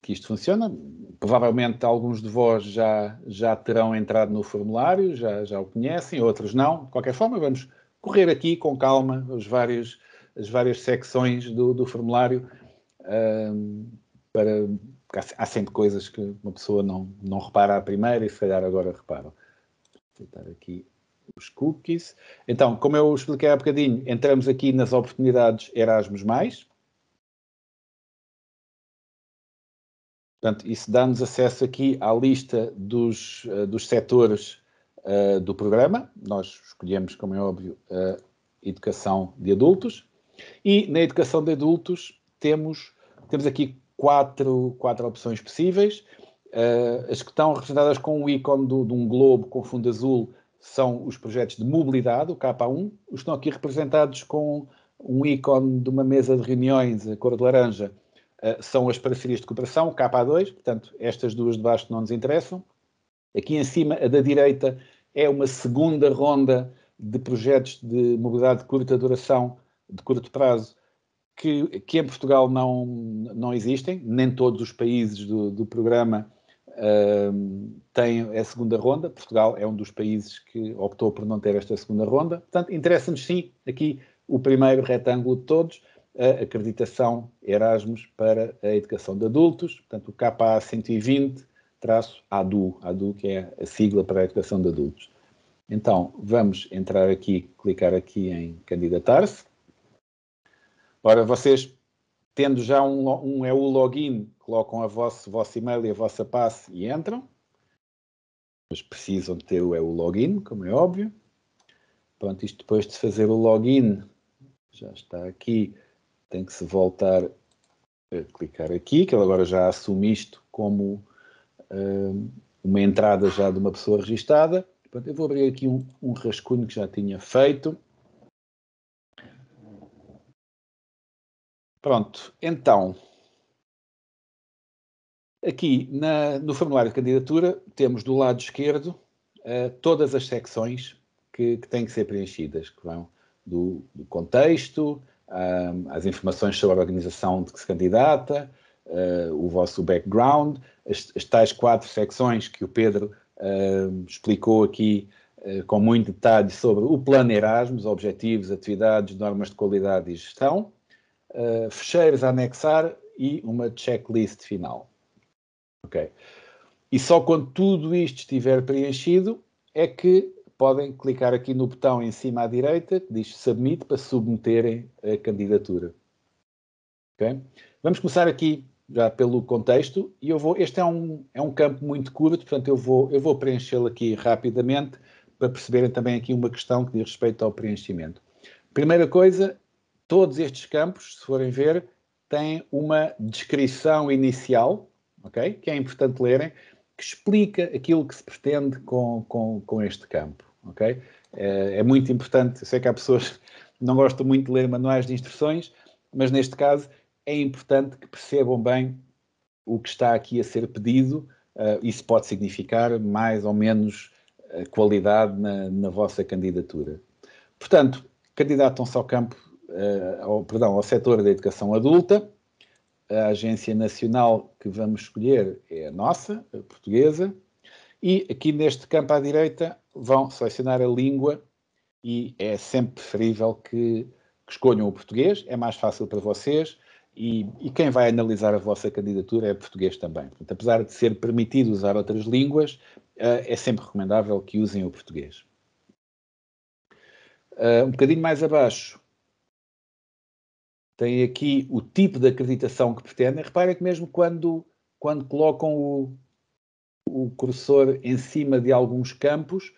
Speaker 2: isto funciona. Provavelmente alguns de vós já terão entrado no formulário, já o conhecem, outros não. De qualquer forma, vamos correr aqui com calma as várias secções do formulário, há sempre coisas que uma pessoa não repara à primeira e se calhar agora repara. Vou aceitar aqui os cookies. Então, como eu expliquei há bocadinho, entramos aqui nas oportunidades Erasmus+. Portanto, isso dá-nos acesso aqui à lista dos setores do programa. Nós escolhemos, como é óbvio, a educação de adultos. E na educação de adultos temos aqui quatro opções possíveis. As que estão representadas com o ícone de um globo com fundo azul são os projetos de mobilidade, o K1. Os que estão aqui representados com um ícone de uma mesa de reuniões, a cor de laranja, são as parcerias de cooperação, o K2. Portanto, estas duas de baixo não nos interessam. Aqui em cima, a da direita, é uma segunda ronda de projetos de mobilidade de curta duração, de curto prazo, que em Portugal não existem. Nem todos os países do programa têm a segunda ronda. Portugal é um dos países que optou por não ter esta segunda ronda. Portanto, interessa-nos sim aqui o primeiro retângulo de todos, a acreditação Erasmus para a educação de adultos, portanto o KA 120-ADU, que é a sigla para a educação de adultos. Então, vamos entrar aqui, clicar aqui em candidatar-se. Ora, vocês, tendo já um EU login, colocam o vosso e-mail e a vossa passe e entram. Mas precisam de ter o EU login, como é óbvio. Pronto, isto depois de fazer o login, já está aqui, tem que se voltar a clicar aqui, que ele agora já assume isto como uma entrada já de uma pessoa registada. Pronto, eu vou abrir aqui um rascunho que já tinha feito. Pronto, então, aqui no formulário de candidatura temos do lado esquerdo todas as secções que têm que ser preenchidas, que vão do contexto, as informações sobre a organização de que se candidata, o vosso background, as tais 4 secções que o Pedro explicou aqui com muito detalhe sobre o plano Erasmus, objetivos, atividades, normas de qualidade e gestão, fecheiros a anexar e uma checklist final. Ok. E só quando tudo isto estiver preenchido é que podem clicar aqui no botão em cima à direita que diz Submit para submeterem a candidatura. Okay? Vamos começar aqui já pelo contexto e este é um campo muito curto, portanto eu vou preenchê-lo aqui rapidamente para perceberem também aqui uma questão que diz respeito ao preenchimento. Primeira coisa, todos estes campos, se forem ver, têm uma descrição inicial, okay? Que é importante lerem, que explica aquilo que se pretende com este campo. Okay? É muito importante. Eu sei que há pessoas que não gostam muito de ler manuais de instruções, mas neste caso é importante que percebam bem o que está aqui a ser pedido. Isso pode significar mais ou menos qualidade na vossa candidatura. Portanto, candidatam-se ao campo, ao setor da educação adulta. A agência nacional que vamos escolher é a nossa, a portuguesa, e aqui neste campo à direita vão selecionar a língua e é sempre preferível que escolham o português, é mais fácil para vocês e quem vai analisar a vossa candidatura é português também. Portanto, apesar de ser permitido usar outras línguas, é sempre recomendável que usem o português. Um bocadinho mais abaixo, tem aqui o tipo de acreditação que pretendem. Reparem que mesmo quando colocam o cursor em cima de alguns campos,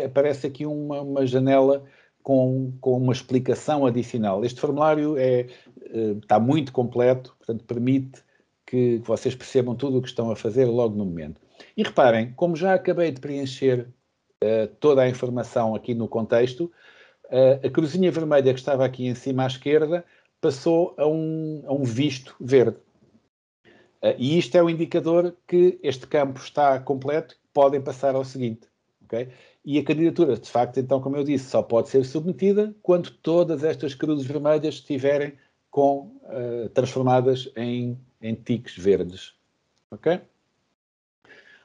Speaker 2: aparece aqui uma janela com uma explicação adicional. Este formulário está muito completo, portanto, permite que vocês percebam tudo o que estão a fazer logo no momento. E reparem, como já acabei de preencher toda a informação aqui no contexto, a cruzinha vermelha que estava aqui em cima à esquerda passou a um visto verde. E isto é o indicador que este campo está completo, podem passar ao seguinte. Okay? E a candidatura, de facto, então, como eu disse, só pode ser submetida quando todas estas cruzes vermelhas estiverem transformadas em tiques verdes. Ok?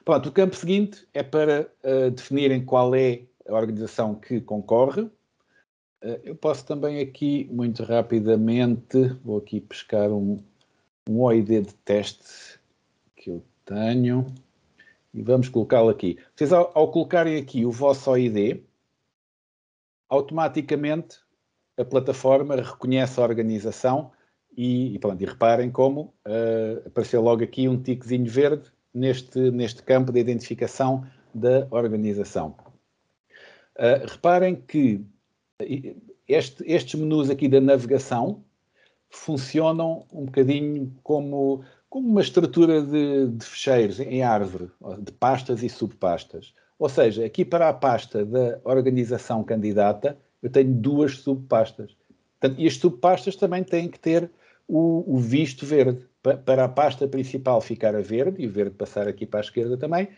Speaker 2: Pronto, o campo seguinte é para definirem qual é a organização que concorre. Eu posso também aqui, muito rapidamente, vou aqui pescar um OID de teste que eu tenho e vamos colocá-lo aqui. Vocês, ao colocarem aqui o vosso OID, automaticamente a plataforma reconhece a organização e reparem como apareceu logo aqui um tiquezinho verde neste campo de identificação da organização. Reparem que estes menus aqui da navegação funcionam um bocadinho como uma estrutura de fecheiros em árvore, de pastas e subpastas. Ou seja, aqui para a pasta da organização candidata, eu tenho duas subpastas. Portanto, e as subpastas também têm que ter o visto verde. Para a pasta principal ficar a verde, e o verde passar aqui para a esquerda também,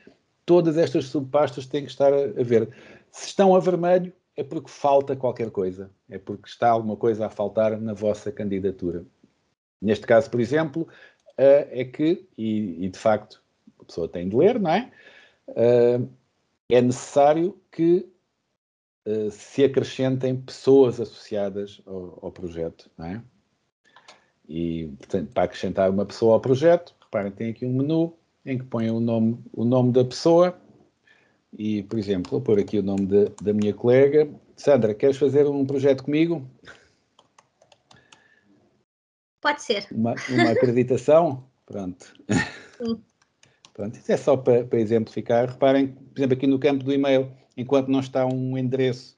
Speaker 2: todas estas subpastas têm que estar a verde. Se estão a vermelho, é porque falta qualquer coisa. É porque está alguma coisa a faltar na vossa candidatura. Neste caso, por exemplo, é que, e de facto a pessoa tem de ler, não é? É necessário que se acrescentem pessoas associadas ao projeto, não é? E, portanto, para acrescentar uma pessoa ao projeto, reparem, tem aqui um menu em que põem o nome da pessoa e, por exemplo, vou pôr aqui o nome da minha colega. Sandra, queres fazer um projeto comigo?
Speaker 1: Pode ser.
Speaker 2: Uma acreditação? Pronto. Pronto. Isso é só para exemplificar. Reparem, por exemplo, aqui no campo do e-mail, enquanto não está um endereço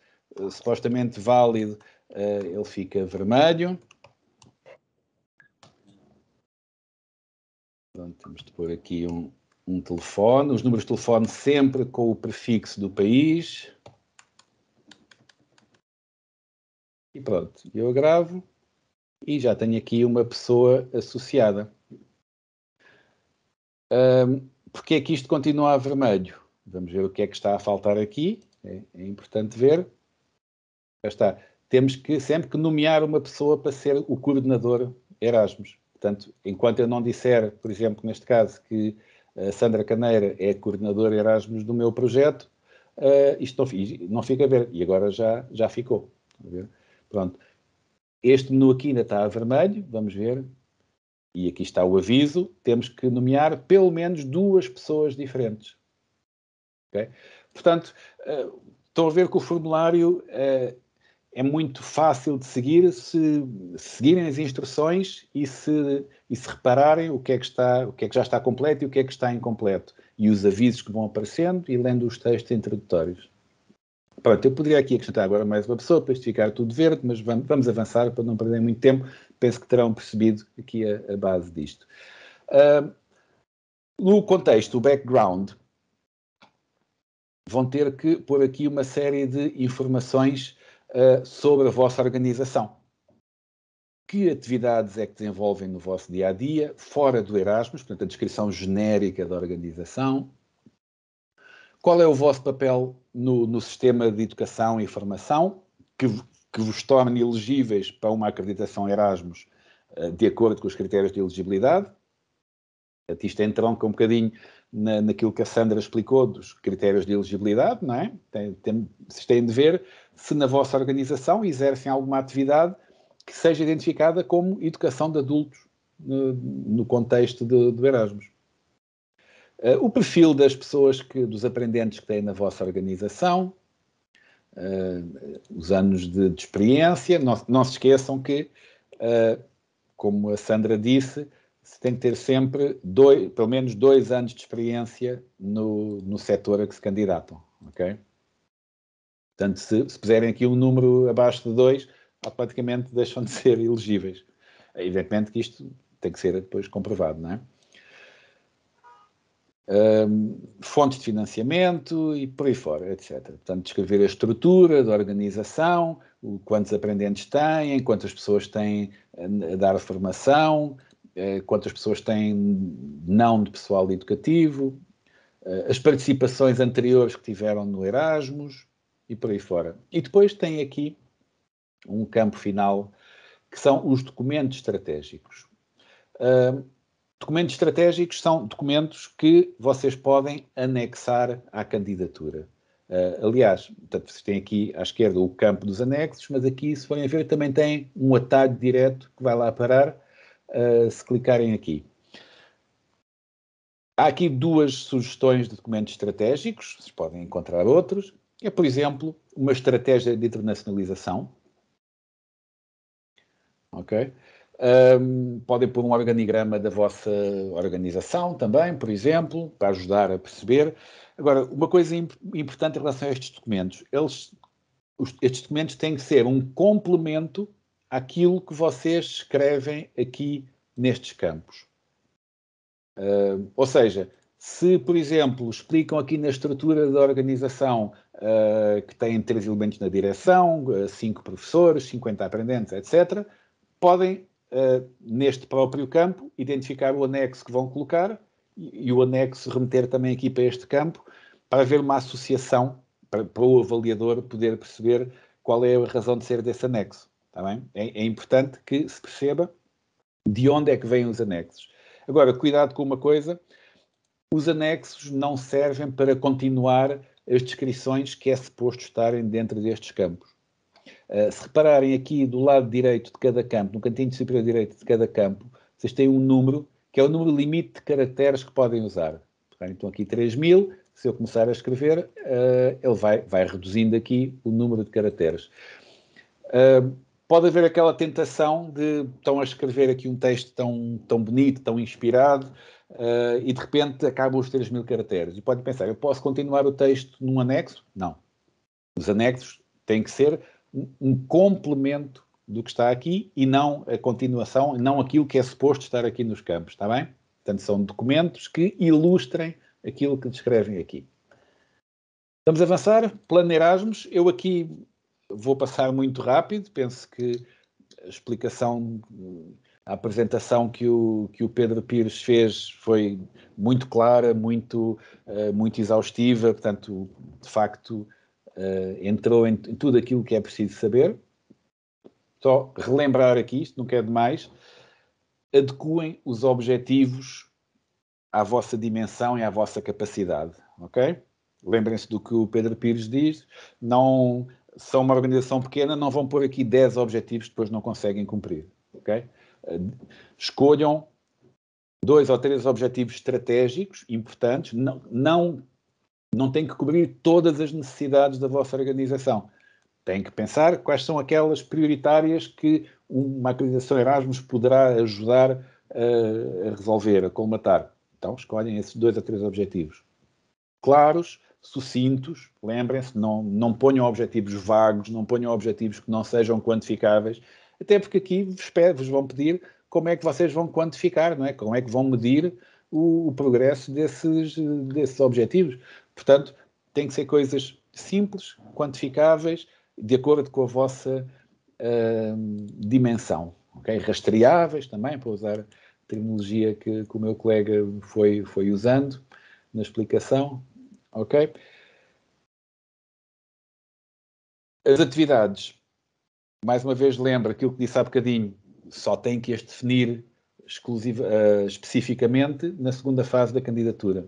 Speaker 2: supostamente válido, ele fica vermelho. Pronto, temos de pôr aqui um telefone, os números de telefone sempre com o prefixo do país. E pronto, eu gravo e já tenho aqui uma pessoa associada. Porque é que isto continua a vermelho? Vamos ver o que é que está a faltar aqui. É importante ver. Já está. Temos sempre que nomear uma pessoa para ser o coordenador Erasmus. Portanto, enquanto eu não disser, por exemplo, neste caso, que a Sandra Caneira é a coordenadora Erasmus do meu projeto, isto não fica a ver. E agora já ficou. Pronto. Este menu aqui ainda está a vermelho. Vamos ver. E aqui está o aviso. Temos que nomear pelo menos 2 pessoas diferentes. Okay? Portanto, estão a ver que o formulário é muito fácil de seguir se seguirem as instruções e se repararem o que é que já está completo e o que é que está incompleto. E os avisos que vão aparecendo e lendo os textos introdutórios. Pronto, eu poderia aqui acrescentar agora mais uma pessoa para isto ficar tudo verde, mas vamos avançar para não perder muito tempo. Penso que terão percebido aqui a base disto. No contexto, o background, vão ter que pôr aqui uma série de informações sobre a vossa organização. Que atividades é que desenvolvem no vosso dia-a-dia, fora do Erasmus, portanto, a descrição genérica da organização. Qual é o vosso papel no sistema de educação e formação, que vos torne elegíveis para uma acreditação Erasmus de acordo com os critérios de elegibilidade. Isto entronca um bocadinho naquilo que a Sandra explicou dos critérios de elegibilidade, não é? Vocês têm de ver se na vossa organização exercem alguma atividade que seja identificada como educação de adultos no contexto do Erasmus. O perfil das pessoas, dos aprendentes que têm na vossa organização, os anos de experiência. Não se esqueçam que, como a Sandra disse, se tem que ter sempre pelo menos 2 anos de experiência no setor a que se candidatam, ok? Portanto, se puserem aqui um número abaixo de 2, automaticamente deixam de ser elegíveis. Evidentemente que isto tem que ser depois comprovado, não é? Fontes de financiamento e por aí fora, etc. Portanto, descrever a estrutura da organização, quantos aprendentes têm, quantas pessoas têm a dar a formação, quantas pessoas têm não de pessoal educativo, as participações anteriores que tiveram no Erasmus e por aí fora. E depois tem aqui um campo final que são os documentos estratégicos. Documentos estratégicos são documentos que vocês podem anexar à candidatura. Aliás, portanto, vocês têm aqui à esquerda o campo dos anexos, mas aqui, se forem ver, também tem um atalho direto que vai lá parar, se clicarem aqui. Há aqui 2 sugestões de documentos estratégicos, vocês podem encontrar outros. É, por exemplo, uma estratégia de internacionalização. Ok? Podem pôr um organigrama da vossa organização também, por exemplo, para ajudar a perceber. Agora, uma coisa importante em relação a estes documentos, estes documentos têm que ser um complemento àquilo que vocês escrevem aqui nestes campos. Ou seja, se, por exemplo, explicam aqui na estrutura da organização que tem 3 elementos na direção, 5 professores, 50 aprendentes, etc., podem, neste próprio campo, identificar o anexo que vão colocar e o anexo remeter também aqui para este campo, para haver uma associação, para o avaliador poder perceber qual é a razão de ser desse anexo. Está bem? É importante que se perceba de onde é que vêm os anexos. Agora, cuidado com uma coisa, os anexos não servem para continuar as descrições que é suposto estarem dentro destes campos. Se repararem aqui do lado direito de cada campo, no cantinho superior direito de cada campo, vocês têm um número, que é o número limite de caracteres que podem usar. Então aqui 3.000, se eu começar a escrever, ele vai reduzindo aqui o número de caracteres. Pode haver aquela tentação de estão a escrever aqui um texto tão bonito, tão inspirado, e de repente acabam os 3.000 caracteres. E pode pensar, eu posso continuar o texto num anexo? Não. Os anexos têm que ser um complemento do que está aqui e não a continuação, não aquilo que é suposto estar aqui nos campos, está bem? Portanto, são documentos que ilustrem aquilo que descrevem aqui. Vamos avançar. Plano Erasmus. Eu aqui vou passar muito rápido. Penso que a explicação, a apresentação que o Pedro Pires fez foi muito clara, muito exaustiva. Portanto, de facto, entrou em tudo aquilo que é preciso saber. Só relembrar aqui, isto não quer demais, adequem os objetivos à vossa dimensão e à vossa capacidade, ok? Lembrem-se do que o Pedro Pires diz, não são uma organização pequena, não vão pôr aqui 10 objetivos que depois não conseguem cumprir, ok? Escolham 2 ou 3 objetivos estratégicos importantes, não têm que cobrir todas as necessidades da vossa organização. Têm que pensar quais são aquelas prioritárias que uma acreditação Erasmus poderá ajudar a resolver, a colmatar. Então, escolhem esses 2 ou 3 objetivos. Claros, sucintos, lembrem-se, não ponham objetivos vagos, não ponham objetivos que não sejam quantificáveis, até porque aqui vos vão pedir como é que vocês vão quantificar, não é? Como é que vão medir o progresso desses objetivos. Portanto, têm que ser coisas simples, quantificáveis, de acordo com a vossa dimensão. Okay? Rastreáveis também, para usar a terminologia que o meu colega foi usando na explicação. Ok? As atividades, mais uma vez lembro aquilo que disse há bocadinho, só tem que as definir especificamente na segunda fase da candidatura.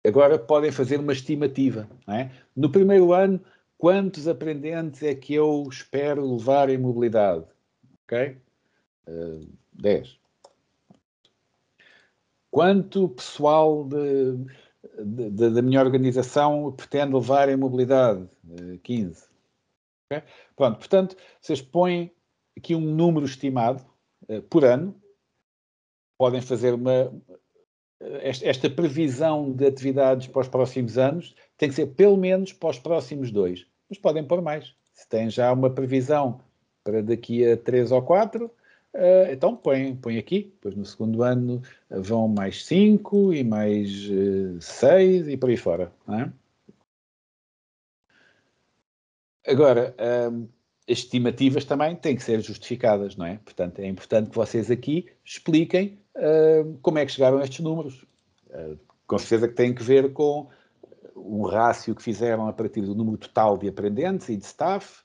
Speaker 2: Agora podem fazer uma estimativa. Não é? No primeiro ano, quantos aprendentes é que eu espero levar em mobilidade? Ok? 10. Quanto pessoal da minha organização pretende levar em mobilidade? 15. Okay? Pronto, portanto, vocês põem aqui um número estimado por ano, podem fazer esta previsão de atividades para os próximos anos, tem que ser pelo menos para os próximos 2, mas podem pôr mais. Se têm já uma previsão para daqui a 3 ou 4, então põe aqui, depois no segundo ano vão mais 5 e mais 6 e por aí fora. Não é? Agora, as estimativas também têm que ser justificadas, não é? Portanto, é importante que vocês aqui expliquem como é que chegaram a estes números. Com certeza que tem que ver com o rácio que fizeram a partir do número total de aprendentes e de staff.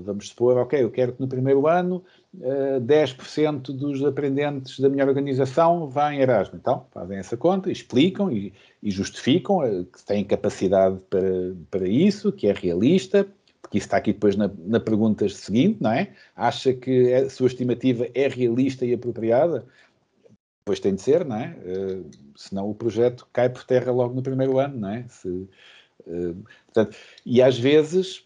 Speaker 2: Vamos supor, ok, eu quero que no primeiro ano 10% dos aprendentes da minha organização vá em Erasmus. Então, fazem essa conta, explicam e justificam que têm capacidade para isso, que é realista, porque isso está aqui depois na pergunta seguinte, não é? Acha que a sua estimativa é realista e apropriada? Pois tem de ser, não é? Senão o projeto cai por terra logo no primeiro ano, não é? Portanto, e às vezes,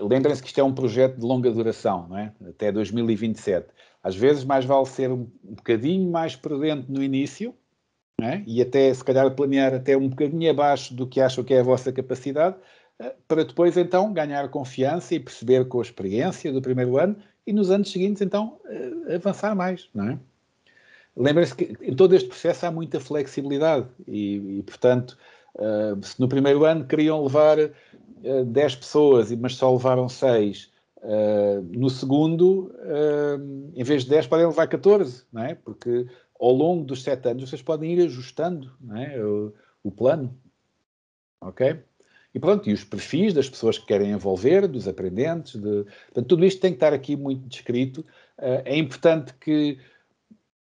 Speaker 2: lembrem-se que isto é um projeto de longa duração, não é? Até 2027. Às vezes mais vale ser um bocadinho mais prudente no início, não é? E até, se calhar, planear até um bocadinho abaixo do que acham que é a vossa capacidade, para depois, então, ganhar confiança e perceber com a experiência do primeiro ano e nos anos seguintes, então, avançar mais, não é? Lembrem-se que em todo este processo há muita flexibilidade e portanto, se no primeiro ano queriam levar 10 pessoas, mas só levaram 6, no segundo, em vez de 10, podem levar 14, não é? Porque ao longo dos 7 anos vocês podem ir ajustando, não é? o plano. Ok? E pronto, e os perfis das pessoas que querem envolver, dos aprendentes, portanto, tudo isto tem que estar aqui muito descrito. É importante que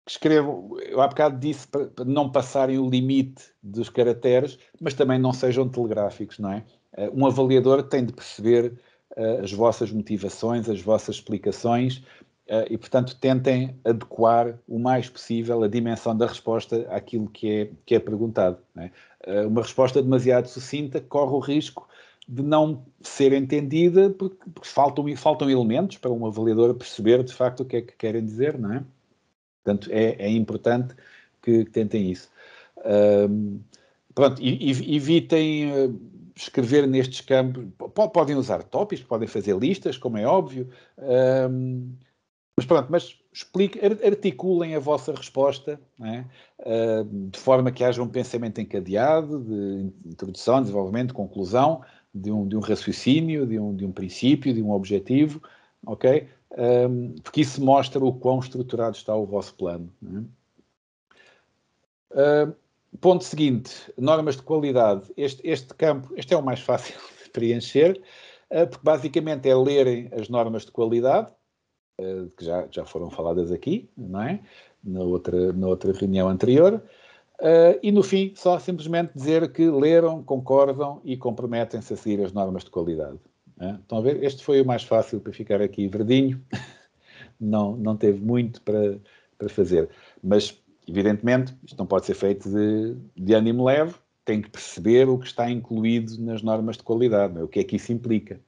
Speaker 2: escrevam, eu há bocado disse para não passarem o limite dos caracteres, mas também não sejam telegráficos, não é? Um avaliador tem de perceber as vossas motivações, as vossas explicações e, portanto, tentem adequar o mais possível a dimensão da resposta àquilo que é perguntado. Não é? Uma resposta demasiado sucinta corre o risco de não ser entendida porque faltam elementos para um avaliador perceber, de facto, o que é que querem dizer, não é? Portanto, é importante que tentem isso. Pronto, evitem escrever nestes campos. Podem usar tópicos, podem fazer listas, como é óbvio. Mas pronto, articulem a vossa resposta, não é? De forma que haja um pensamento encadeado, de introdução, desenvolvimento, conclusão, de um raciocínio, de um princípio, de um objetivo, ok? Porque isso mostra o quão estruturado está o vosso plano. Não é? Ponto seguinte, normas de qualidade. Este campo, este é o mais fácil de preencher, porque basicamente é lerem as normas de qualidade, que já foram faladas aqui, não é? Na outra reunião anterior, e no fim só simplesmente dizer que leram, concordam e comprometem-se a seguir as normas de qualidade. Estão a ver? Este foi o mais fácil para ficar aqui verdinho, não teve muito para fazer, mas evidentemente isto não pode ser feito de ânimo leve, tem que perceber o que está incluído nas normas de qualidade, não é? O que é que isso implica.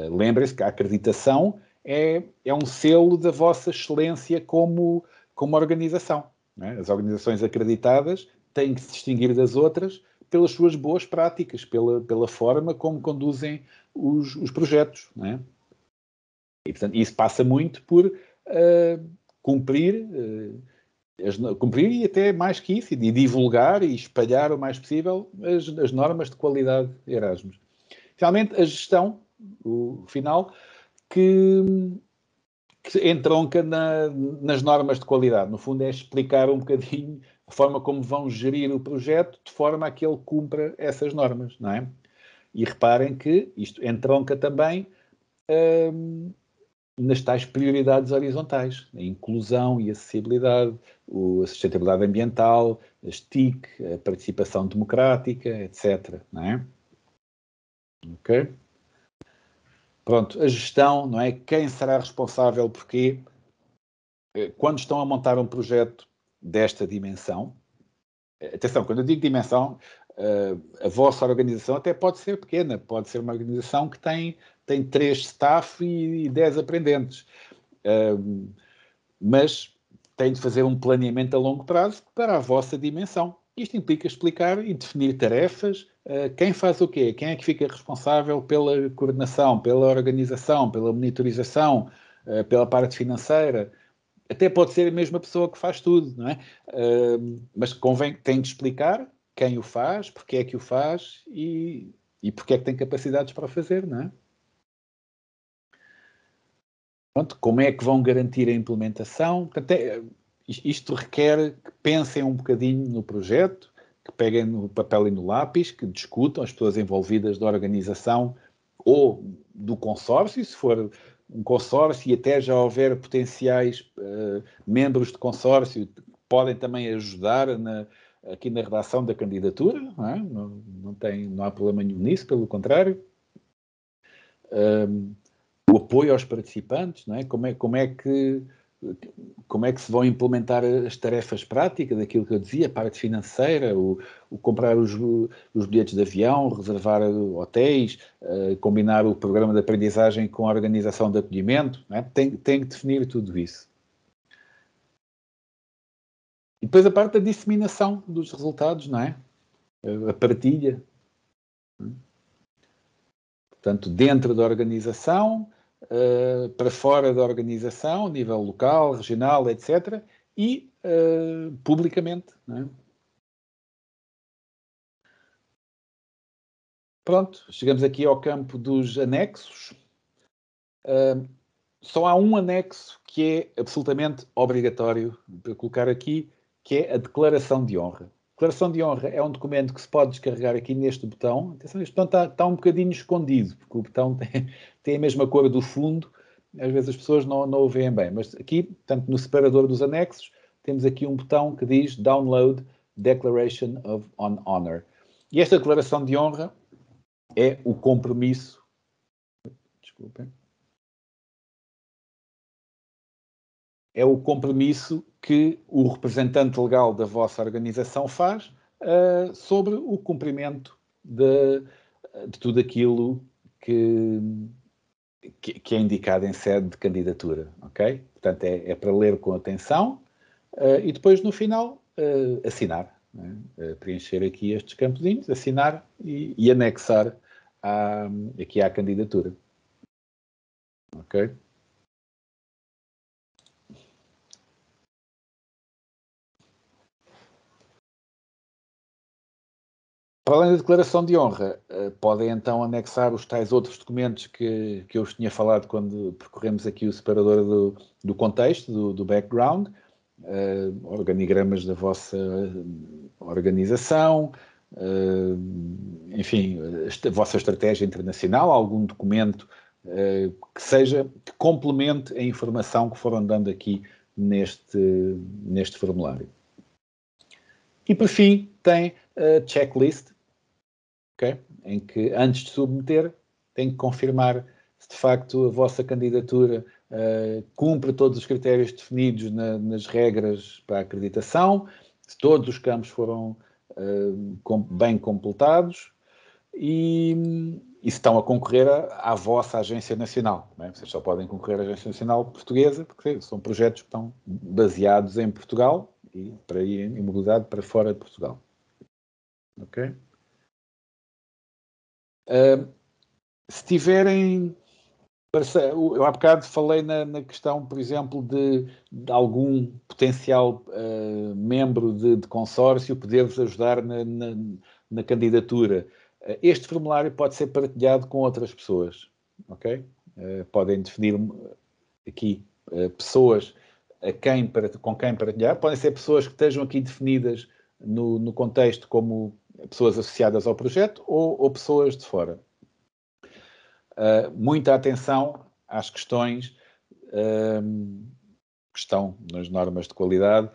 Speaker 2: Lembrem-se que a acreditação é um selo da vossa excelência como organização. Não é? As organizações acreditadas têm que se distinguir das outras pelas suas boas práticas, pela forma como conduzem os projetos. Não é? E, portanto, isso passa muito por cumprir cumprir e até mais que isso, e divulgar e espalhar o mais possível as normas de qualidade Erasmus. Finalmente, a gestão, o final, que entronca nas normas de qualidade. No fundo, é explicar um bocadinho a forma como vão gerir o projeto de forma a que ele cumpra essas normas, não é? E reparem que isto entronca também nas tais prioridades horizontais, a inclusão e acessibilidade, a sustentabilidade ambiental, as TIC, a participação democrática, etc. Não é? Ok? Pronto, a gestão, não é? Quem será responsável por quê? Quando estão a montar um projeto desta dimensão, atenção, quando eu digo dimensão, a vossa organização até pode ser pequena, pode ser uma organização que tem 3 staff e 10 aprendentes. Mas tem de fazer um planeamento a longo prazo para a vossa dimensão. Isto implica explicar e definir tarefas, quem faz o quê, quem é que fica responsável pela coordenação, pela organização, pela monitorização, pela parte financeira. Até pode ser a mesma pessoa que faz tudo, não é? Mas convém, tem de explicar quem o faz, porque é que o faz e porque é que tem capacidades para o fazer, não é? Pronto, como é que vão garantir a implementação? Portanto, isto requer que pensem um bocadinho no projeto, que peguem no papel e no lápis, que discutam as pessoas envolvidas da organização ou do consórcio, se for um consórcio e até já houver potenciais membros de consórcio, podem também ajudar aqui na redação da candidatura, não é? Não há problema nenhum nisso, pelo contrário. O apoio aos participantes, não é? Como é que se vão implementar as tarefas práticas, daquilo que eu dizia, a parte financeira, o comprar os bilhetes de avião, reservar hotéis, combinar o programa de aprendizagem com a organização de acolhimento, não é? Tem que definir tudo isso. E depois a parte da disseminação dos resultados, não é? A partilha. Portanto, dentro da organização, para fora da organização, nível local, regional, etc. E publicamente. Não é? Pronto, chegamos aqui ao campo dos anexos. Só há um anexo que é absolutamente obrigatório para colocar aqui, que é a Declaração de Honra. A Declaração de Honra é um documento que se pode descarregar aqui neste botão. Atenção, este botão está um bocadinho escondido, porque o botão tem a mesma cor do fundo. Às vezes as pessoas não o veem bem. Mas aqui, portanto, no separador dos anexos, temos aqui um botão que diz Download Declaration on Honor. E esta Declaração de Honra é o compromisso... Desculpem. É o compromisso que o representante legal da vossa organização faz sobre o cumprimento de tudo aquilo que é indicado em sede de candidatura, ok? Portanto, é para ler com atenção e depois, no final, assinar. Preencher aqui estes campozinhos, assinar e anexar aqui à candidatura. Ok? Para além da declaração de honra, podem então anexar os tais outros documentos que eu vos tinha falado quando percorremos aqui o separador do contexto, do background, organigramas da vossa organização, enfim, a vossa estratégia internacional, algum documento que complemente a informação que foram dando aqui neste formulário. E por fim, tem a checklist, okay? Em que antes de submeter tem que confirmar se de facto a vossa candidatura cumpre todos os critérios definidos nas regras para a acreditação, se todos os campos foram bem completados e se estão a concorrer à vossa agência nacional. Não é? Vocês só podem concorrer à agência nacional portuguesa porque são projetos que estão baseados em Portugal e para ir em mobilidade para fora de Portugal. Ok? Se tiverem... Eu há bocado falei na questão, por exemplo, de algum potencial membro de consórcio poder-vos ajudar na candidatura. Este formulário pode ser partilhado com outras pessoas, ok? Podem definir aqui pessoas com quem partilhar. Podem ser pessoas que estejam aqui definidas no contexto como pessoas associadas ao projeto ou pessoas de fora. Muita atenção às questões que estão nas normas de qualidade.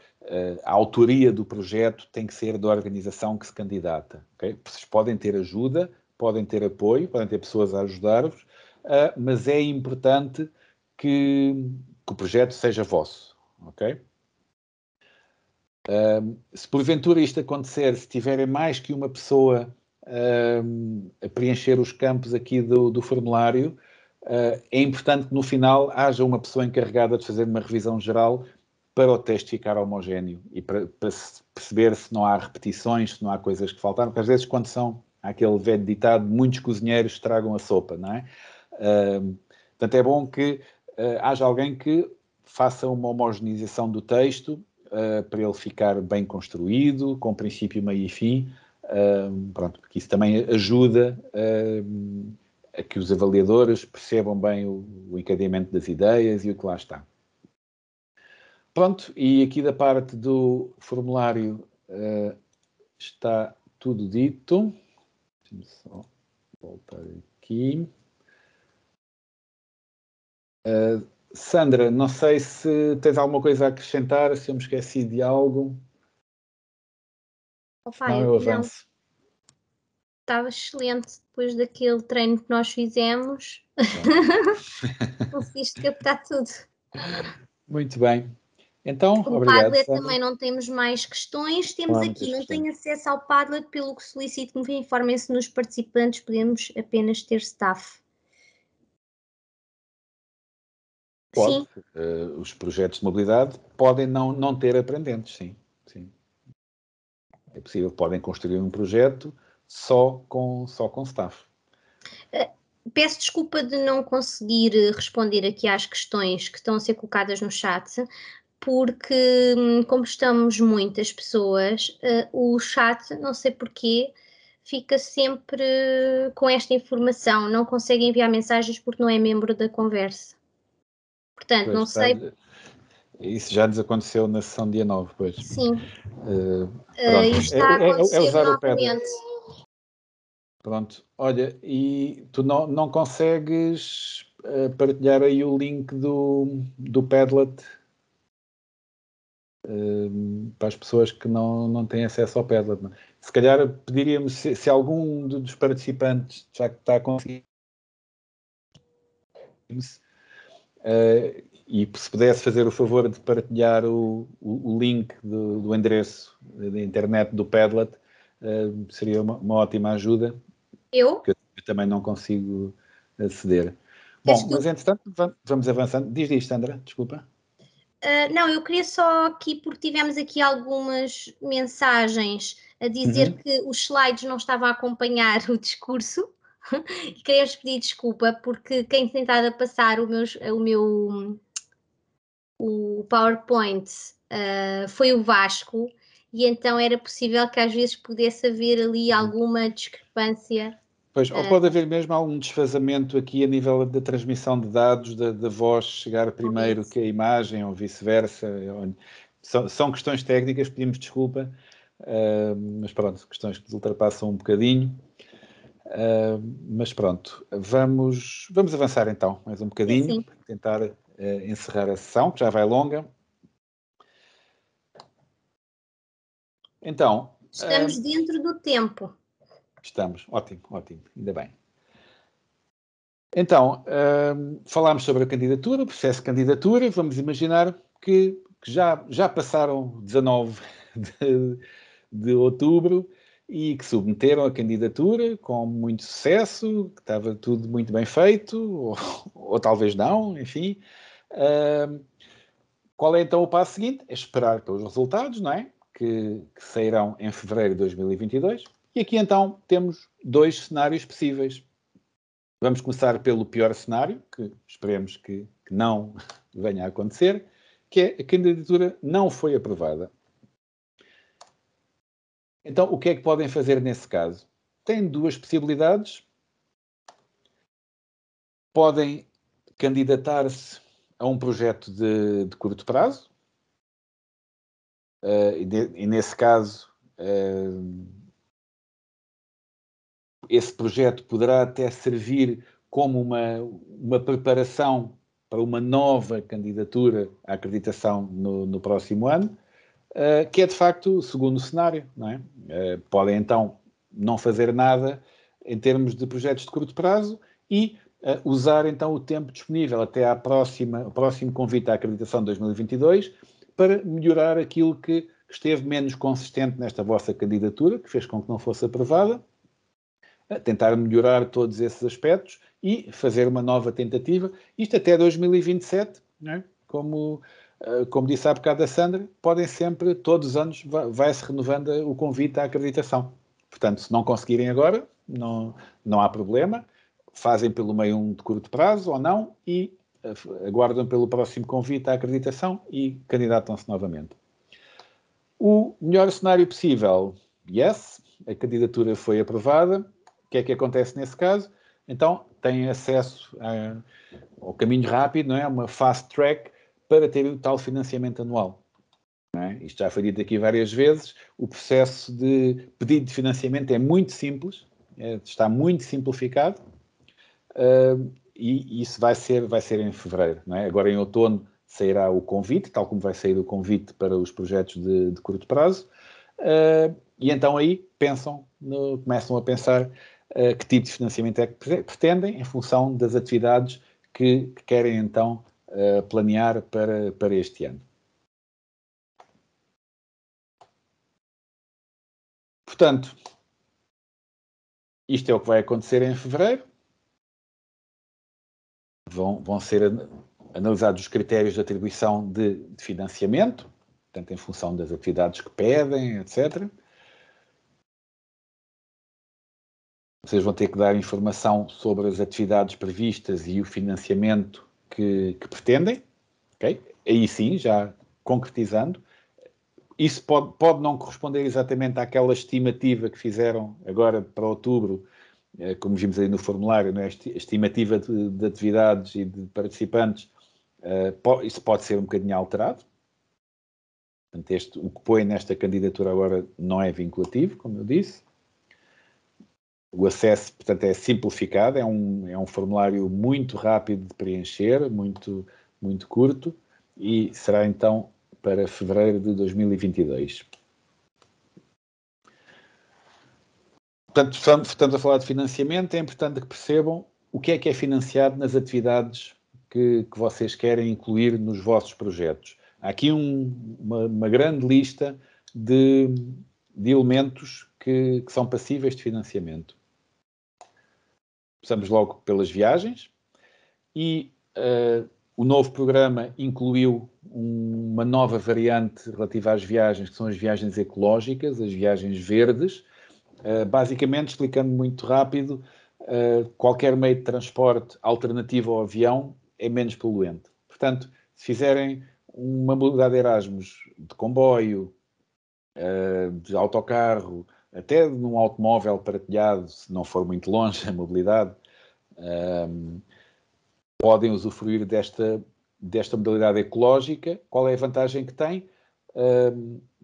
Speaker 2: A autoria do projeto tem que ser da organização que se candidata. Okay? Vocês podem ter ajuda, podem ter apoio, podem ter pessoas a ajudar-vos, mas é importante que o projeto seja vosso. Okay? Se porventura isto acontecer, se tiverem mais que uma pessoa a preencher os campos aqui do formulário, é importante que no final haja uma pessoa encarregada de fazer uma revisão geral para o texto ficar homogéneo e para perceber se não há repetições, se não há coisas que faltaram, porque às vezes quando há aquele velho ditado, muitos cozinheiros estragam a sopa, não é? Portanto, é bom que haja alguém que faça uma homogeneização do texto para ele ficar bem construído, com princípio, meio e fim, pronto, porque isso também ajuda a que os avaliadores percebam bem o encadeamento das ideias e o que lá está. Pronto, e aqui da parte do formulário está tudo dito. Deixa-me só voltar aqui. Sandra, não sei se tens alguma coisa a acrescentar, se eu me esqueci de algo.
Speaker 1: Não, eu avanço. Estava excelente depois daquele treino que nós fizemos. Conseguiste captar tudo.
Speaker 2: Muito bem. Então,
Speaker 1: o
Speaker 2: obrigado.
Speaker 1: Padlet também não temos mais questões. Temos aqui, não tenho acesso ao Padlet, pelo que solicito que me informem-se nos participantes, podemos apenas ter staff.
Speaker 2: Pode. Os projetos de mobilidade podem não ter aprendentes, sim. É possível, podem construir um projeto só com staff.
Speaker 1: Peço desculpa de não conseguir responder aqui às questões que estão a ser colocadas no chat, porque como estamos muitas pessoas, o chat, não sei porquê, fica sempre com esta informação, não consegue enviar mensagens porque não é membro da conversa. Portanto, pois, não sei...
Speaker 2: Isso já nos aconteceu na sessão dia 9, pois.
Speaker 1: Sim. E está a acontecer novamente.
Speaker 2: Pronto. Olha, e tu não consegues partilhar aí o link do Padlet para as pessoas que não têm acesso ao Padlet. Não? Se calhar pediríamos, se algum dos participantes já que está a conseguir, e se pudesse fazer o favor de partilhar o link do endereço da internet do Padlet, seria uma ótima ajuda. Porque eu também não consigo aceder. Bom, mas entretanto vamos avançando. Diz, Sandra, desculpa.
Speaker 1: Não, eu queria só aqui, porque tivemos aqui algumas mensagens a dizer que os slides não estavam a acompanhar o discurso e queríamos pedir desculpa porque quem tem estado a passar o PowerPoint foi o Vasco e então era possível que às vezes pudesse haver ali alguma discrepância.
Speaker 2: Pois, ou pode haver mesmo algum desfazamento aqui a nível da transmissão de dados, da voz chegar primeiro que a imagem ou vice-versa. São questões técnicas, pedimos desculpa, mas pronto, questões que nos ultrapassam um bocadinho. Mas pronto, vamos avançar então mais um bocadinho, para tentar encerrar a sessão, que já vai longa. Então...
Speaker 1: Estamos dentro do tempo.
Speaker 2: Estamos, ótimo, ainda bem. Então, falámos sobre a candidatura, o processo de candidatura. Vamos imaginar que já passaram 19 de outubro e que submeteram a candidatura com muito sucesso, que estava tudo muito bem feito, ou talvez não, enfim. Qual é então o passo seguinte? É esperar pelos resultados, não é? Que sairão em fevereiro de 2022. E aqui então temos dois cenários possíveis. Vamos começar pelo pior cenário, que esperemos que não venha a acontecer, que é a candidatura não foi aprovada. Então, o que é que podem fazer nesse caso? Têm duas possibilidades. Podem candidatar-se a um projeto de curto prazo, e nesse caso, esse projeto poderá até servir como uma preparação para uma nova candidatura à acreditação no próximo ano, que é de facto o segundo cenário, não é? Podem então não fazer nada em termos de projetos de curto prazo e usar então o tempo disponível até ao próximo convite à acreditação de 2022 para melhorar aquilo que esteve menos consistente nesta vossa candidatura, que fez com que não fosse aprovada, tentar melhorar todos esses aspectos e fazer uma nova tentativa, isto até 2027, não é? Como disse há bocado a Sandra, podem sempre, todos os anos, vai-se renovando o convite à acreditação. Portanto, se não conseguirem agora, não há problema, fazem pelo meio um de curto prazo ou não e aguardam pelo próximo convite à acreditação e candidatam-se novamente. O melhor cenário possível, yes, a candidatura foi aprovada. O que é que acontece nesse caso? Então, têm acesso ao caminho rápido, não é? Uma fast track para ter o tal financiamento anual. Não é? Isto já foi dito aqui várias vezes. O processo de pedido de financiamento é muito simples, está muito simplificado, e isso vai ser em fevereiro. Não é? Agora, em outono, sairá o convite, tal como vai sair o convite para os projetos de curto prazo, e então aí começam a pensar que tipo de financiamento é que pretendem em função das atividades que querem então planear para este ano. Portanto, isto é o que vai acontecer em fevereiro. Vão ser analisados os critérios de atribuição de financiamento, portanto, em função das atividades que pedem, etc. Vocês vão ter que dar informação sobre as atividades previstas e o financiamento que pretendem. Okay? Aí sim, já concretizando. Isso pode não corresponder exatamente àquela estimativa que fizeram agora para outubro, como vimos aí no formulário, né? A estimativa de atividades e de participantes, isso pode ser um bocadinho alterado. Portanto, o que põe nesta candidatura agora não é vinculativo, como eu disse. O acesso, portanto, é simplificado, é um formulário muito rápido de preencher, muito, muito curto, e será então para fevereiro de 2022. Portanto, estamos a falar de financiamento, é importante que percebam o que é financiado nas atividades que vocês querem incluir nos vossos projetos. Há aqui uma grande lista de elementos que são passíveis de financiamento. Começamos logo pelas viagens e o novo programa incluiu uma nova variante relativa às viagens, que são as viagens ecológicas, as viagens verdes. Basicamente, explicando muito rápido, qualquer meio de transporte alternativo ao avião é menos poluente. Portanto, se fizerem uma modalidade de Erasmus de comboio, de autocarro, até num automóvel partilhado, se não for muito longe a mobilidade, podem usufruir desta modalidade ecológica. Qual é a vantagem que tem?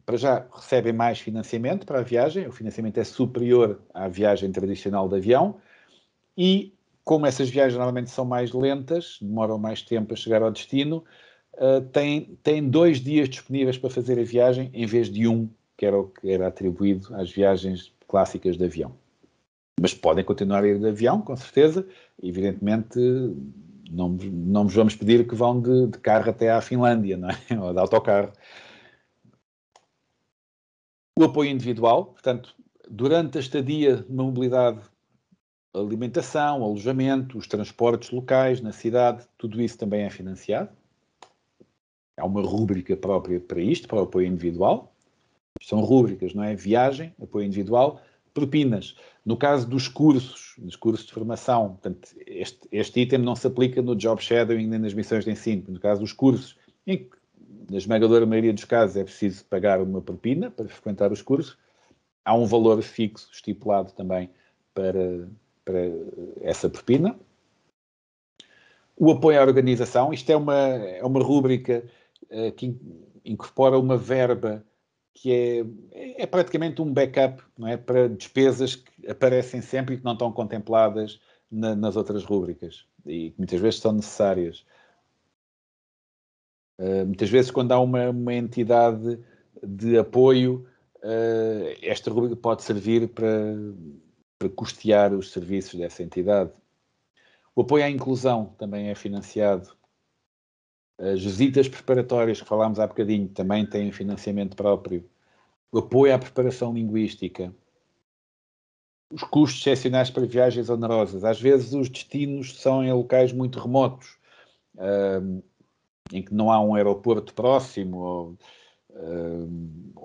Speaker 2: Para já recebem mais financiamento para a viagem, o financiamento é superior à viagem tradicional de avião e, como essas viagens normalmente são mais lentas, demoram mais tempo a chegar ao destino, têm 2 dias disponíveis para fazer a viagem em vez de 1, que era o que era atribuído às viagens clássicas de avião. Mas podem continuar a ir de avião, com certeza. Evidentemente, não vos vamos pedir que vão de carro até à Finlândia, não é? Ou de autocarro. O apoio individual, portanto, durante a estadia de mobilidade, alimentação, alojamento, os transportes locais na cidade, tudo isso também é financiado. Há uma rúbrica própria para isto, para o apoio individual. São rúbricas, não é? Viagem, apoio individual, propinas. No caso dos cursos de formação, portanto, este item não se aplica no job shadowing nem nas missões de ensino. No caso dos cursos, em que na esmagadora maioria dos casos é preciso pagar uma propina para frequentar os cursos. Há um valor fixo estipulado também para essa propina. O apoio à organização, isto é uma rúbrica que incorpora uma verba que é praticamente um backup, não é? Para despesas que aparecem sempre e que não estão contempladas nas outras rúbricas e que muitas vezes são necessárias. Muitas vezes, quando há uma entidade de apoio, esta rúbrica pode servir para custear os serviços dessa entidade. O apoio à inclusão também é financiado. As visitas preparatórias que falámos há bocadinho também têm financiamento próprio. O apoio à preparação linguística. Os custos excepcionais para viagens onerosas. Às vezes os destinos são em locais muito remotos, em que não há um aeroporto próximo, ou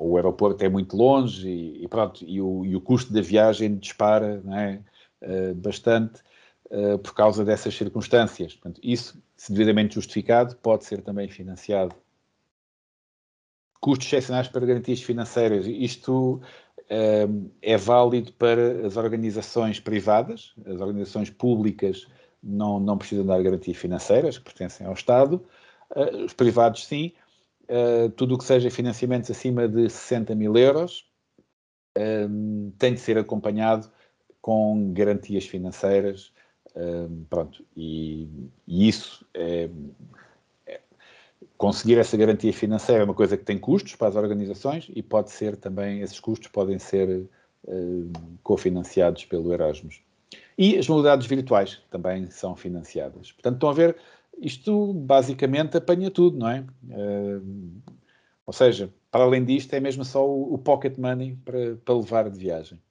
Speaker 2: o aeroporto é muito longe e pronto, e o custo da viagem dispara, não é? Bastante por causa dessas circunstâncias. Portanto, isso, se devidamente justificado, pode ser também financiado. Custos excepcionais para garantias financeiras. Isto é válido para as organizações privadas. As organizações públicas não precisam dar garantias financeiras, que pertencem ao Estado. Os privados, sim. Tudo o que seja financiamentos acima de 60 mil euros tem de ser acompanhado com garantias financeiras. Pronto. E isso conseguir essa garantia financeira é uma coisa que tem custos para as organizações e pode ser também, esses custos podem ser cofinanciados pelo Erasmus. E as modalidades virtuais também são financiadas. Portanto, estão a ver, isto basicamente apanha tudo, não é? Ou seja, para além disto, é mesmo só o pocket money para levar de viagem.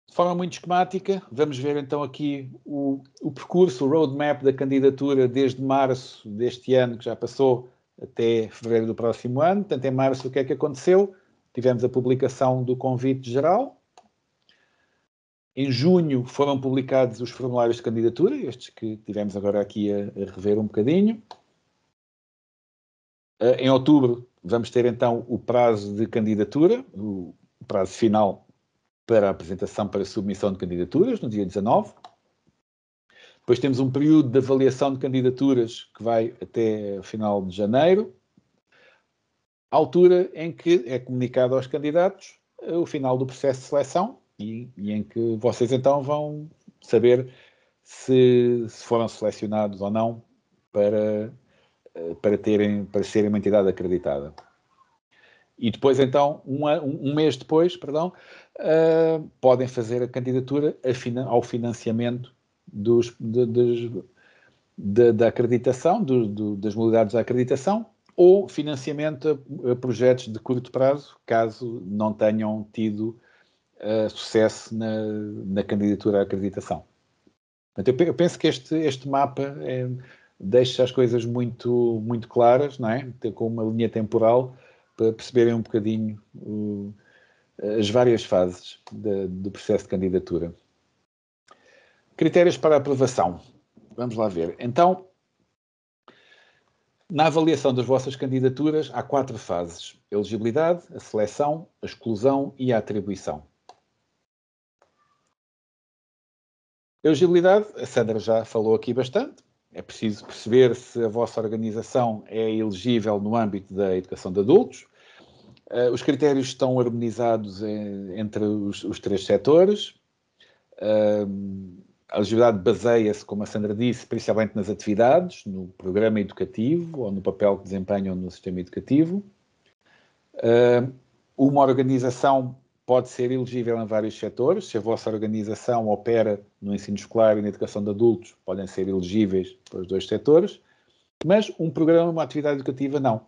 Speaker 2: De forma muito esquemática, vamos ver então aqui o percurso, o roadmap da candidatura desde março deste ano, que já passou, até fevereiro do próximo ano. Portanto, em março, o que é que aconteceu? Tivemos a publicação do convite geral. Em junho foram publicados os formulários de candidatura, estes que tivemos agora aqui a rever um bocadinho. Em outubro vamos ter então o prazo de candidatura, o prazo final para a apresentação para a submissão de candidaturas, no dia 19. Depois temos um período de avaliação de candidaturas que vai até o final de janeiro, altura em que é comunicado aos candidatos o final do processo de seleção e em que vocês então vão saber se foram selecionados ou não para serem uma entidade acreditada. E depois, então, um mês depois, podem fazer a candidatura ao financiamento da acreditação, das modalidades da acreditação, ou financiamento a projetos de curto prazo, caso não tenham tido sucesso na candidatura à acreditação. Portanto, eu penso que este mapa deixa as coisas muito, muito claras, não é? Com uma linha temporal, para perceberem um bocadinho as várias fases do processo de candidatura. Critérios para aprovação. Vamos lá ver. Então, na avaliação das vossas candidaturas, há 4 fases: a elegibilidade, a seleção, a exclusão e a atribuição. A elegibilidade, a Sandra já falou aqui bastante. É preciso perceber se a vossa organização é elegível no âmbito da educação de adultos. Os critérios estão harmonizados entre os 3 setores. A elegibilidade baseia-se, como a Sandra disse, principalmente nas atividades, no programa educativo ou no papel que desempenham no sistema educativo. Uma organização pode ser elegível em vários setores. Se a vossa organização opera no ensino escolar e na educação de adultos, podem ser elegíveis para os 2 setores. Mas um programa, uma atividade educativa, não.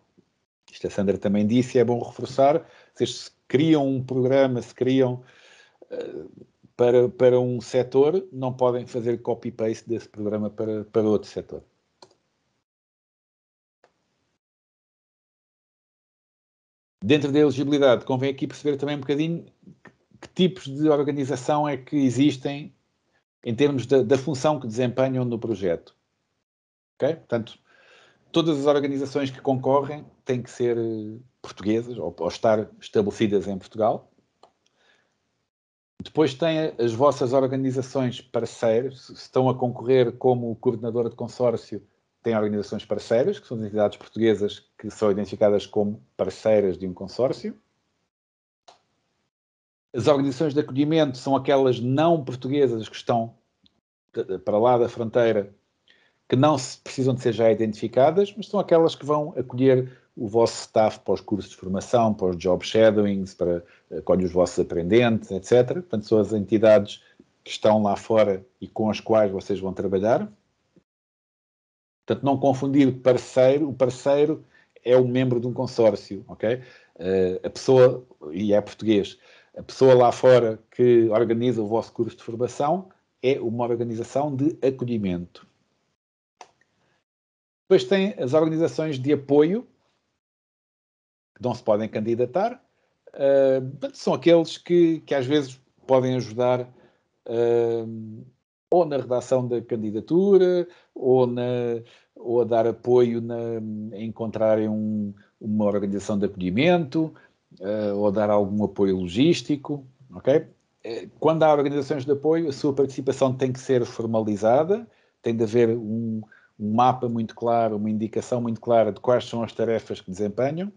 Speaker 2: Isto a Sandra também disse e é bom reforçar. Se criam um programa, se criam para um setor, não podem fazer copy-paste desse programa para outro setor. Dentro da elegibilidade, convém aqui perceber também um bocadinho que tipos de organização é que existem em termos da função que desempenham no projeto. Okay? Portanto, todas as organizações que concorrem têm que ser portuguesas ou estar estabelecidas em Portugal. Depois tem as vossas organizações parceiras. Se estão a concorrer como coordenadora de consórcio, tem organizações parceiras, que são as entidades portuguesas que são identificadas como parceiras de um consórcio. As organizações de acolhimento são aquelas não portuguesas que estão para lá da fronteira, que não precisam de ser já identificadas, mas são aquelas que vão acolher o vosso staff para os cursos de formação, para os job shadowings, para acolher os vossos aprendentes, etc. Portanto, são as entidades que estão lá fora e com as quais vocês vão trabalhar. Portanto, não confundir parceiro. O parceiro é um membro de um consórcio, ok? A pessoa, e é português, a pessoa lá fora que organiza o vosso curso de formação é uma organização de acolhimento. Depois tem as organizações de apoio, que não se podem candidatar. São aqueles que às vezes podem ajudar ou na redação da candidatura, ou a dar apoio a encontrarem uma organização de acolhimento, ou a dar algum apoio logístico, ok? Quando há organizações de apoio, a sua participação tem que ser formalizada, tem de haver um mapa muito claro, uma indicação muito clara de quais são as tarefas que desempenham,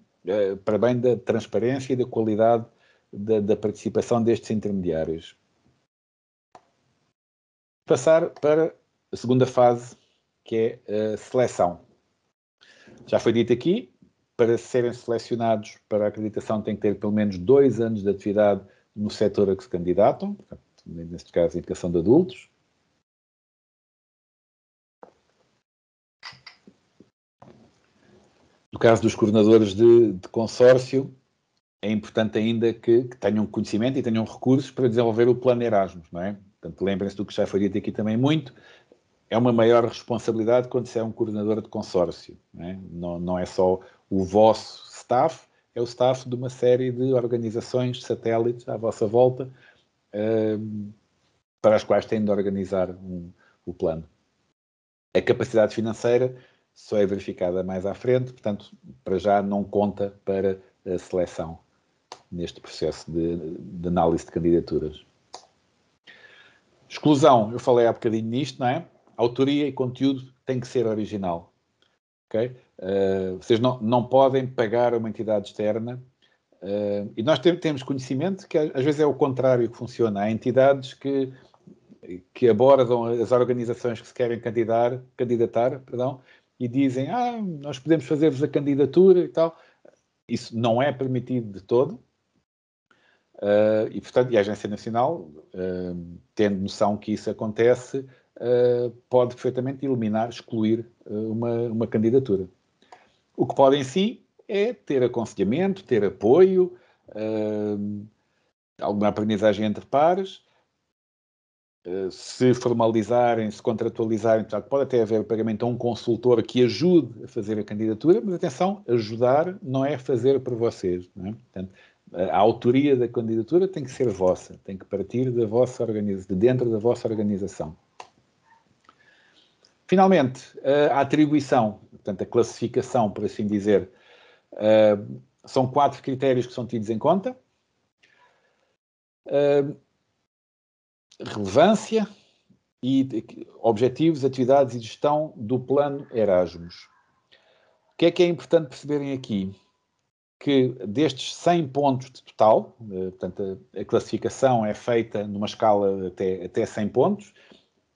Speaker 2: para bem da transparência e da qualidade da participação destes intermediários. Passar para a segunda fase, que é a seleção. Já foi dito aqui, para serem selecionados para a acreditação têm que ter pelo menos 2 anos de atividade no setor a que se candidatam, neste caso a educação de adultos. No caso dos coordenadores de consórcio, é importante ainda que tenham conhecimento e tenham recursos para desenvolver o plano Erasmus, não é? Portanto, lembrem-se do que já foi dito aqui também muito, é uma maior responsabilidade quando se é um coordenador de consórcio, não é? Não é só o vosso staff, é o staff de uma série de organizações satélites à vossa volta, para as quais têm de organizar o plano. A capacidade financeira só é verificada mais à frente, portanto, para já não conta para a seleção neste processo de análise de candidaturas. Exclusão, eu falei há bocadinho nisto, não é? Autoria e conteúdo tem que ser original, ok? Vocês não podem pagar a uma entidade externa, e nós temos conhecimento que às vezes é o contrário que funciona. Há entidades que abordam as organizações que se querem candidatar, e dizem, nós podemos fazer-vos a candidatura e tal. Isso não é permitido de todo. E, portanto, a Agência Nacional, tendo noção que isso acontece, pode perfeitamente eliminar, excluir uma candidatura. O que pode em si é ter aconselhamento, ter apoio, alguma aprendizagem entre pares, se formalizarem, se contratualizarem, portanto, pode até haver pagamento a um consultor que ajude a fazer a candidatura, mas atenção, ajudar não é fazer por vocês, não é? Portanto, a autoria da candidatura tem que ser vossa, tem que partir da vossa organização, de dentro da vossa organização. Finalmente, a atribuição, portanto, a classificação, por assim dizer, são 4 critérios que são tidos em conta. Relevância e objetivos, atividades e gestão do plano Erasmus. O que é importante perceberem aqui? Que destes 100 pontos de total, portanto, a classificação é feita numa escala até 100 pontos,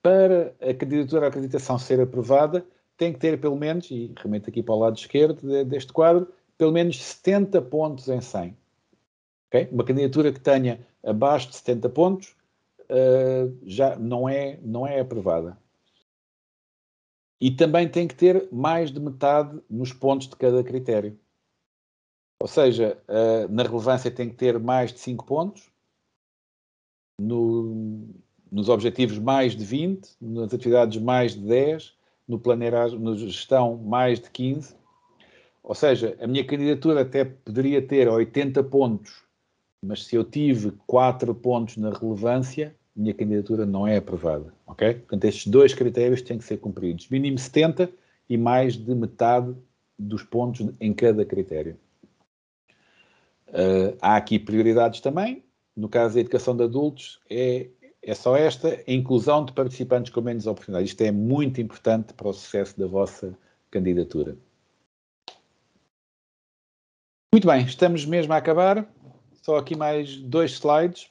Speaker 2: para a candidatura à acreditação ser aprovada, tem que ter pelo menos, e remeto aqui para o lado esquerdo deste quadro, pelo menos 70 pontos em 100. Okay? Uma candidatura que tenha abaixo de 70 pontos já não é aprovada. E também tem que ter mais de metade nos pontos de cada critério. Ou seja, na relevância tem que ter mais de 5 pontos, nos objetivos mais de 20, nas atividades mais de 10, no plano Erasmus, na gestão mais de 15. Ou seja, a minha candidatura até poderia ter 80 pontos, mas se eu tive 4 pontos na relevância, a minha candidatura não é aprovada. Okay? Portanto, estes 2 critérios têm que ser cumpridos. Mínimo 70 e mais de metade dos pontos em cada critério. Há aqui prioridades também. No caso da educação de adultos, é só esta, a inclusão de participantes com menos oportunidades. Isto é muito importante para o sucesso da vossa candidatura. Muito bem, estamos mesmo a acabar. Só aqui mais 2 slides.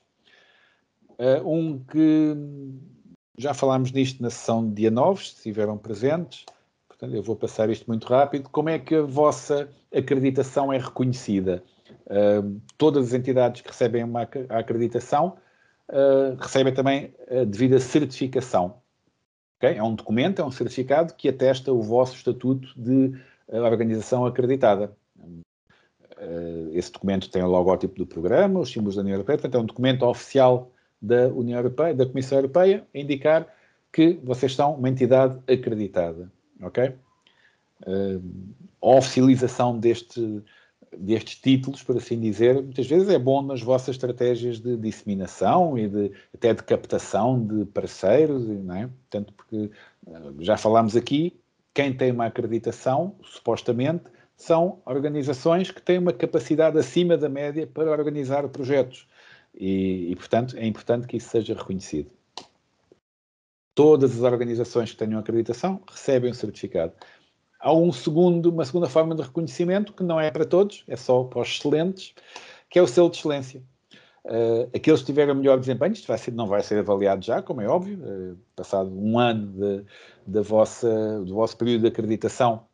Speaker 2: Um que já falámos nisto na sessão de dia 9, se estiveram presentes. Portanto, eu vou passar isto muito rápido. Como é que a vossa acreditação é reconhecida? Todas as entidades que recebem a acreditação recebem também a devida certificação. Okay? É um documento, é um certificado que atesta o vosso estatuto de organização acreditada. Esse documento tem o logótipo do programa, os símbolos da União Europeia, portanto é um documento oficial da União Europeia, da Comissão Europeia, a indicar que vocês são uma entidade acreditada. Ok? A oficialização destes títulos, por assim dizer, muitas vezes é bom nas vossas estratégias de disseminação e até de captação de parceiros, não é? Portanto, porque já falámos aqui, quem tem uma acreditação, supostamente, são organizações que têm uma capacidade acima da média para organizar projetos. E, portanto, é importante que isso seja reconhecido. Todas as organizações que tenham acreditação recebem um certificado. Há uma segunda forma de reconhecimento, que não é para todos, é só para os excelentes, que é o selo de excelência. Aqueles que tiverem melhor desempenho, isto não vai ser avaliado já, como é óbvio, passado um ano do vosso período de acreditação,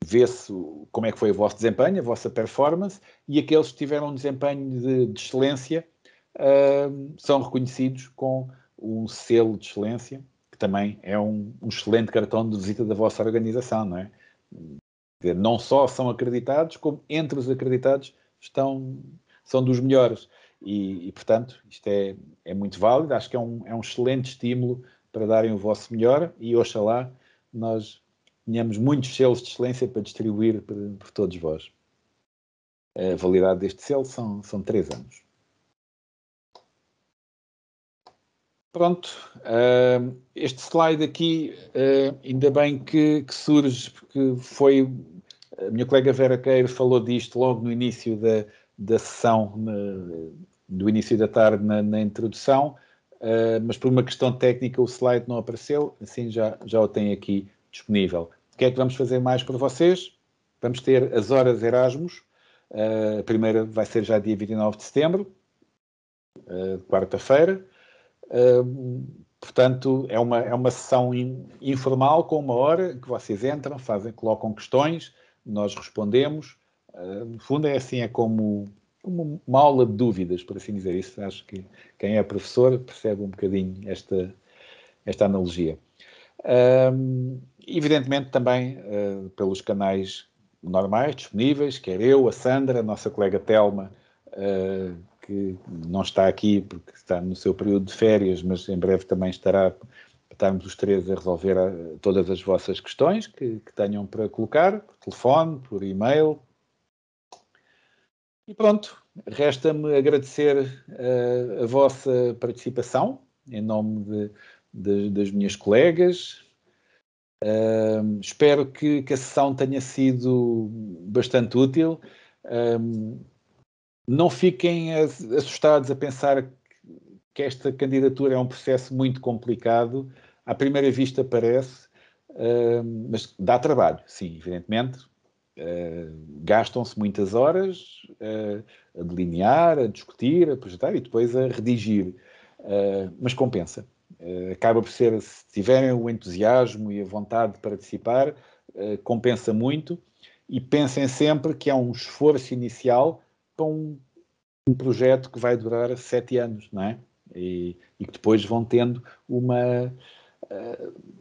Speaker 2: vê-se como é que foi o vosso desempenho, a vossa performance, e aqueles que tiveram um desempenho de excelência são reconhecidos com um selo de excelência, que também é um excelente cartão de visita da vossa organização, não é? Não só são acreditados, como entre os acreditados são dos melhores. E portanto, isto é muito válido, acho que é um excelente estímulo para darem o vosso melhor e oxalá nós tenhamos muitos selos de excelência para distribuir por todos vós. A validade deste selo são 3 anos. Pronto, este slide aqui, ainda bem que surge, porque foi... A minha colega Vera Queiro falou disto logo no início da sessão, do início da tarde, na introdução, mas por uma questão técnica o slide não apareceu, assim já o tenho aqui disponível. O que é que vamos fazer mais para vocês? Vamos ter as horas Erasmus. A primeira vai ser já dia 29 de setembro, quarta-feira. Portanto, é uma sessão informal com 1 hora que vocês entram, colocam questões, nós respondemos. No fundo é assim, é como uma aula de dúvidas, por assim dizer. Isso acho que quem é professor percebe um bocadinho esta analogia. Evidentemente também pelos canais normais, disponíveis, quer eu, a Sandra, a nossa colega Telma, que não está aqui porque está no seu período de férias, mas em breve também estará, para estarmos os 3 a resolver todas as vossas questões que tenham para colocar, por telefone, por e-mail. E pronto, resta-me agradecer a vossa participação, em nome das minhas colegas. Espero que a sessão tenha sido bastante útil. Não fiquem assustados a pensar que esta candidatura é um processo muito complicado. À primeira vista parece, mas dá trabalho, sim, evidentemente. Gastam-se muitas horas a delinear, a discutir, a projetar e depois a redigir. Mas compensa. Acaba por ser, se tiverem o entusiasmo e a vontade de participar, compensa muito. E pensem sempre que é um esforço inicial para um projeto que vai durar 7 anos, não é? E que depois vão tendo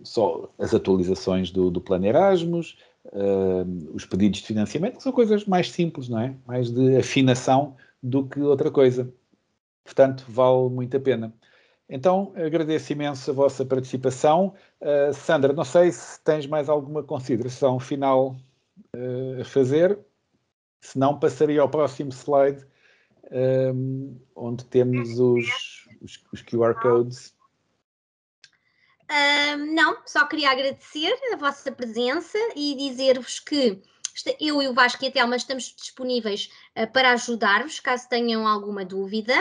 Speaker 2: só as atualizações do plano Erasmus, os pedidos de financiamento, que são coisas mais simples, não é? Mais de afinação do que outra coisa. Portanto, vale muito a pena. Então, agradeço imenso a vossa participação. Sandra, não sei se tens mais alguma consideração final a fazer. Se não, passaria ao próximo slide, onde temos os QR codes.
Speaker 1: Não, só queria agradecer a vossa presença e dizer-vos que eu e o Vasco e a Telma estamos disponíveis para ajudar-vos, caso tenham alguma dúvida.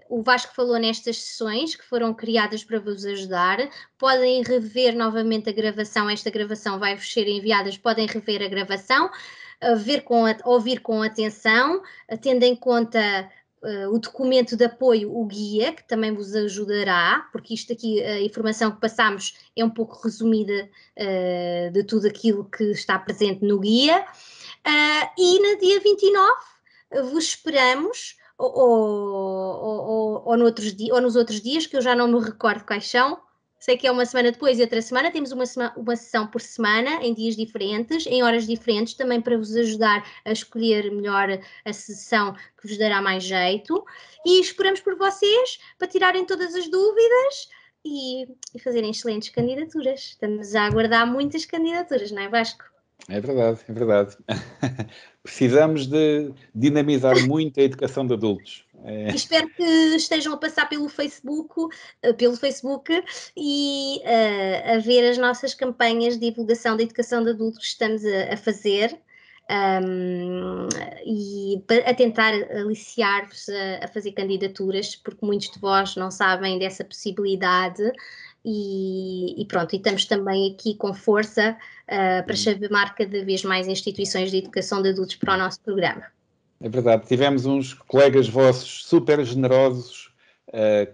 Speaker 1: O Vasco falou nestas sessões que foram criadas para vos ajudar. Podem rever novamente a gravação, esta gravação vai-vos ser enviada, podem rever a gravação, ouvir com atenção, tendo em conta o documento de apoio, o guia, que também vos ajudará, porque isto aqui, a informação que passamos é um pouco resumida de tudo aquilo que está presente no guia. E no dia 29 vos esperamos, ou nos outros dias, que eu já não me recordo quais são. Sei que é uma semana depois e outra semana, temos uma sessão por semana, em dias diferentes, em horas diferentes, também para vos ajudar a escolher melhor a sessão que vos dará mais jeito. E esperamos por vocês para tirarem todas as dúvidas e fazerem excelentes candidaturas. Estamos a aguardar muitas candidaturas, não é, Vasco?
Speaker 2: É verdade, é verdade. Precisamos de dinamizar muito a educação de adultos.
Speaker 1: Espero que estejam a passar pelo Facebook e a ver as nossas campanhas de divulgação da educação de adultos que estamos a fazer e a tentar aliciar-vos a fazer candidaturas, porque muitos de vós não sabem dessa possibilidade. E pronto, e estamos também aqui com força para chamar cada vez mais instituições de educação de adultos para o nosso programa.
Speaker 2: É verdade, tivemos uns colegas vossos super generosos,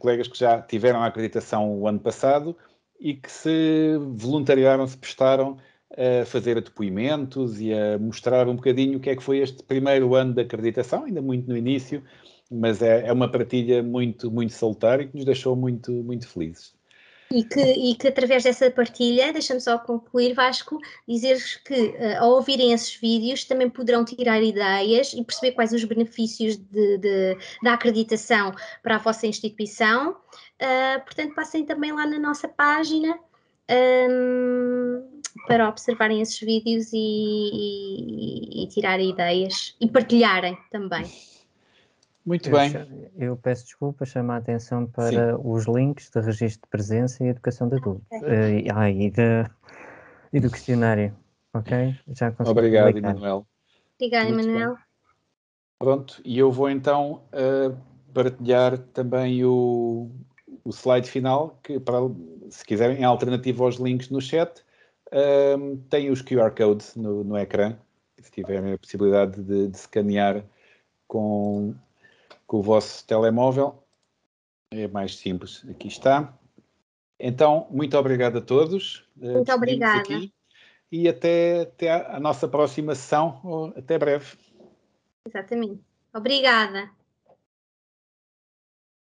Speaker 2: colegas que já tiveram a acreditação o ano passado e que se voluntariaram, se prestaram a fazer depoimentos e a mostrar um bocadinho o que é que foi este primeiro ano de acreditação, ainda muito no início, mas é uma partilha muito, muito salutar e que nos deixou muito, muito felizes.
Speaker 1: E que através dessa partilha, deixa-me só concluir, Vasco, dizer-vos que ao ouvirem esses vídeos também poderão tirar ideias e perceber quais os benefícios da acreditação para a vossa instituição. Portanto, passem também lá na nossa página para observarem esses vídeos e tirarem ideias e partilharem também.
Speaker 2: Muito bem.
Speaker 3: Eu peço desculpa, chamo a atenção para os links de registro de presença e educação de adultos. E do questionário, ok? Já consegui.
Speaker 2: Obrigado, Emanuel.
Speaker 1: Obrigada, Emanuel.
Speaker 2: Pronto, e eu vou então partilhar também o slide final, que se quiserem, em alternativa aos links no chat, tem os QR codes no ecrã, se tiverem a possibilidade de escanear com o vosso telemóvel, é mais simples. Aqui está. Então, muito obrigado a todos.
Speaker 1: Muito obrigada.
Speaker 2: Aqui, e até a nossa próxima sessão, ou até breve.
Speaker 1: Exatamente. Obrigada.